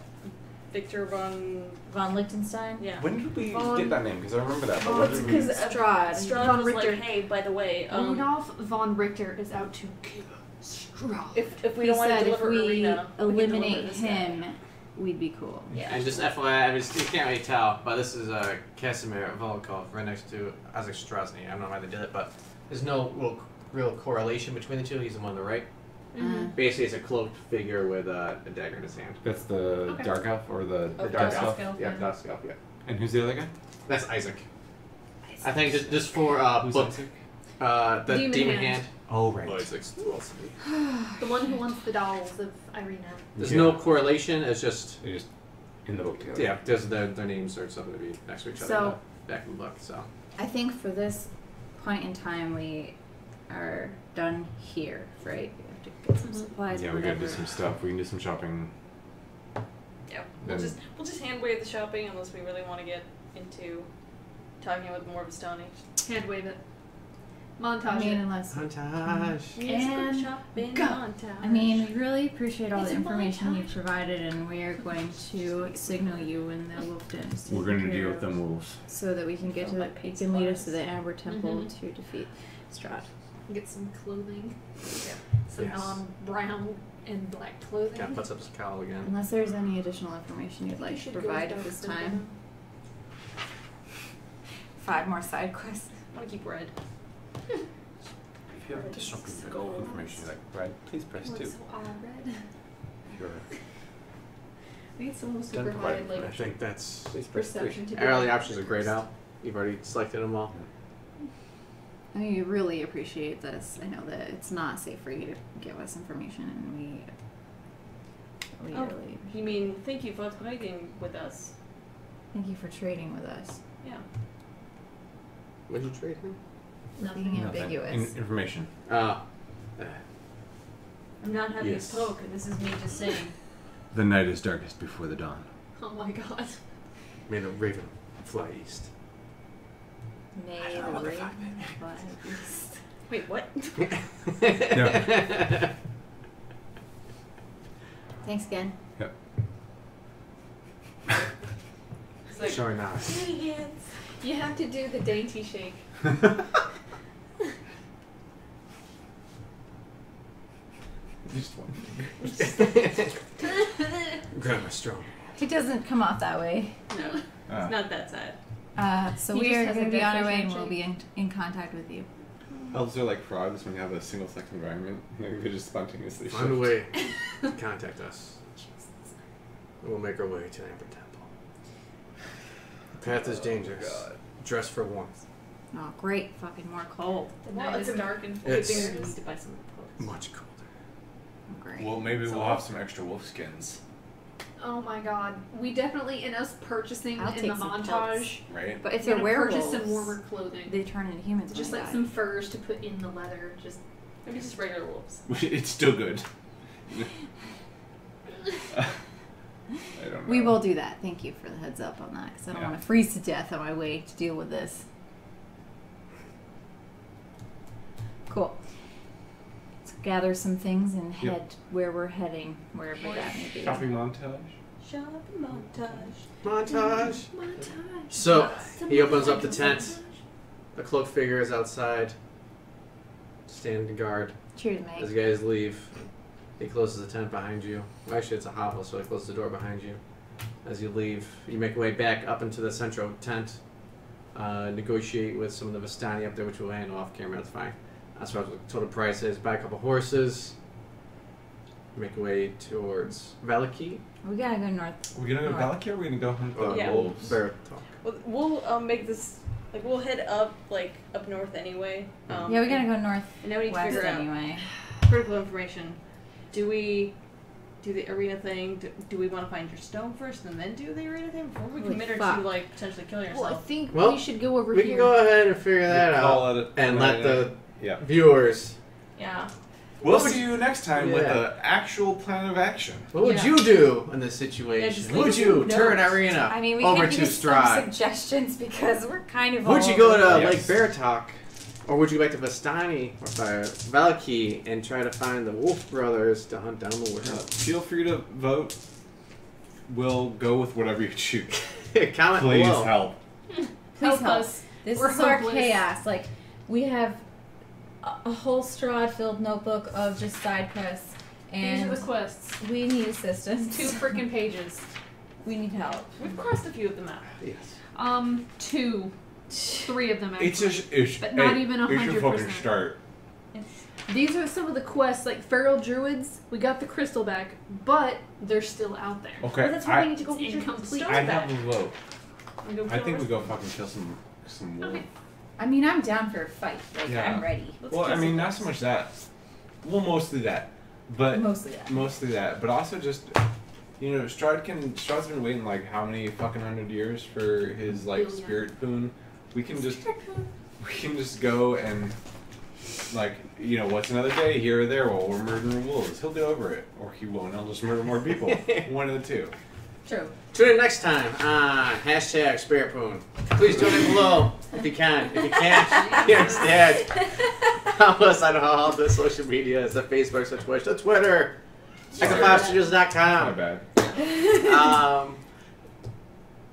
Victor von Liechtenstein? yeah. When did we Von- get that name? Because I remember that. But Oh, when it's did we- because Strahd. Strahd Von was Richter. like, hey, by the way, Rudolph von Richter is out to kill Strahd. if we He don't want to said if deliver we Arena, we can eliminate deliver this guy. him, we'd be cool. Yeah. And just FYI, you can't really tell, but this is Casimir Volkov right next to Isaac Strasny. I don't know why they did it, but there's no real correlation between the two. He's the one on the right. Uh, Basically, it's a cloaked figure with a dagger in his hand. That's the Okay. dark elf or the Oh, The dark Dusk elf. Elf, Yeah, yeah. Dusk Elf, yeah. and who's the other guy? That's Isaac. I think just for Who's book, Isaac? the Demon demon Hand. hand. Oh right. Isaac's philosophy. The one who wants the dolls of Irina. There's Yeah. no correlation. It's just They're just in the book together. yeah. There's their names or something to be next to each other So- in the back of the book. So I think for this point in time, we are done here, right? We have to get some supplies. Yeah, or we gotta do whatever. some stuff. We can do some shopping. Yeah, we'll Then- just hand wave the shopping unless we really want to get into talking with more Vistani. Hand wave it. I Montage mean, it. unless. montage. And shopping go. montage. I mean, we really appreciate all It's the a information you montage. provided, and we are going to signal you when the wolf den is We're taken gonna care deal of, with them wolves. so that we can get to Oh, the. like You can lead us to supplies. the Amber Temple Mhm. to defeat Strahd. Get some clothing. Yeah. Some Yes. brown and black clothing. Yeah, puts up his cowl again. Unless there's any additional information you'd like to provide at this time. 5 more side quests. I want to keep red. If you have additional information, you're like, Brad, please press What's 2. so odd red? If you're I think someone was to Done provide provided. I like think that's please press 3. perception to be early like options are grayed out. You've already selected them all. I mean, we really appreciate this. I know that it's not safe for you to give us information, and we Oh. really You mean thank you for trading with us? thank you for trading with us. Yeah. Would you trade him? Being ambiguous. Information. Uh, I'm not having Yes. a stroke. This is me just saying. The night is darkest before the dawn. oh my god. made a raven fly east. May I don't know the what the raven fuck that means. fly east. Wait, what? Thanks again. Yep. It's like, Sure not. hands. You have to do the dainty shake. Just one. Grandma strong. It doesn't come off that way. No, it's not that sad. So He we just are has going a to be on our good way, and fish we'll be in contact with you. Elves are like frogs when you have a single sex environment. You could just spontaneously Find a shift. way. Contact us. And we'll make our way to Amber Temple. The path is dangerous. Dress for warmth. Oh, great! Fucking more cold. The Well, night it's is a- dark and full It's- of We bears. need to buy some clothes. Much colder. Oh, great. Well, maybe So- we'll have some extra wolf skins, Oh my god. We definitely, in us purchasing I'll in take the some montage, right? But if we're they're gonna purchase werewolves, some warmer clothing. they turn into humans. Just when like they some die. furs to put in the leather. Just Maybe just regular wolves. It's still good. I don't know. We will do that. Thank you for the heads up on that, because I don't Yeah. want to freeze to death on my way to deal with this. Cool. Let's gather some things and Yep. head where we're heading, wherever that may be. Shopping montage. Shopping montage. Montage. montage. So he opens up the tent. The cloaked figure is outside, standing guard. Cheers, As mate. you guys leave, he closes the tent behind you. Well, actually, it's a hovel, so he closes the door behind you. As you leave, you make your way back up into the central tent. Negotiate with some of the Vistani up there, which we'll handle off camera. That's fine. That's what the total price is. Buy a couple horses. Make your way towards Valaki. We gotta go north. Are we gonna go to Valaki or are we gonna go hunt the Yeah. wolves? Bear talk. We'll make this like we'll head up up north anyway. Yeah, we gotta go north And now we need to west figure out anyway. critical information. Do we do the arena thing? Do we want to find your stone first and then do the arena thing before we Holy commit her fuck. to like potentially killing Well, I yourself? think Well, we should go over We here. can go ahead and figure that Call out it and let the Yeah. viewers. Yeah. We'll see you next time with Yeah. the actual plan of action. What would Yeah. you do in this Yeah, situation? just would leave you some turn notes. arena I mean, we over can to give you some Strahd? suggestions because we're kind of. Would all you go over to the Yes. Lake Bear Talk, or would you go back to Vistani or Valaki and try to find the Wolf Brothers to hunt down the werewolf? Feel free to vote we'll go with whatever you choose. Comment Please below. help. Please Help help. us. This We're is our hopeless. chaos. Like, we have a whole Strahd-filled notebook of just side quests, These and are the quests. we need assistance. 2 freaking pages. We need help. We've crossed a few of them out. Yes. 2. 3 of them actually. It's But not even It's your 100%. fucking start. These are some of the quests, like Feral Druids. We got the crystal back, but they're still out there. Okay, Well, that's why we I, need to go It's get your incomplete. stone I back. have a vote. We go I kill think we us. go fucking kill some wolves. Okay. I mean, I'm down for a fight. Like, Yeah. I'm ready. Let's Well, kill I mean, some not wolves. so much that. Well, mostly that, but Mostly that. but also just, you know, Strahd's been waiting like how many fucking 100 years for his like Billion. spirit boon. We can just go and like, you know, what's another day here or there while we're murdering wolves. He'll get over it, or he won't. He'll just murder more people. One of the two. True. Tune in next time on hashtag Spirit Boon. Please donate below if you can. If you can't, you understand. Follow us on all the social media. The Facebook, the Twitch, the Twitter. Sorry. Echo5 My Studios.com. bad.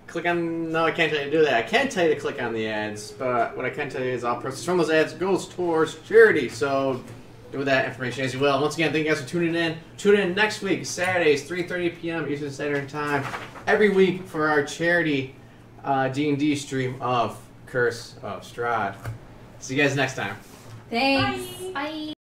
Click on. No, I can't tell you to do that. I can tell you to click on the ads, but what I can tell you is all proceeds from those ads goes towards charity. So do that information as you will. Once again, thank you guys for tuning in. Tune in next week, Saturdays, 3:30 p.m. Eastern Standard Time, every week for our charity D&D stream of Curse of Strahd. See you guys next time. Thanks. Bye. Bye.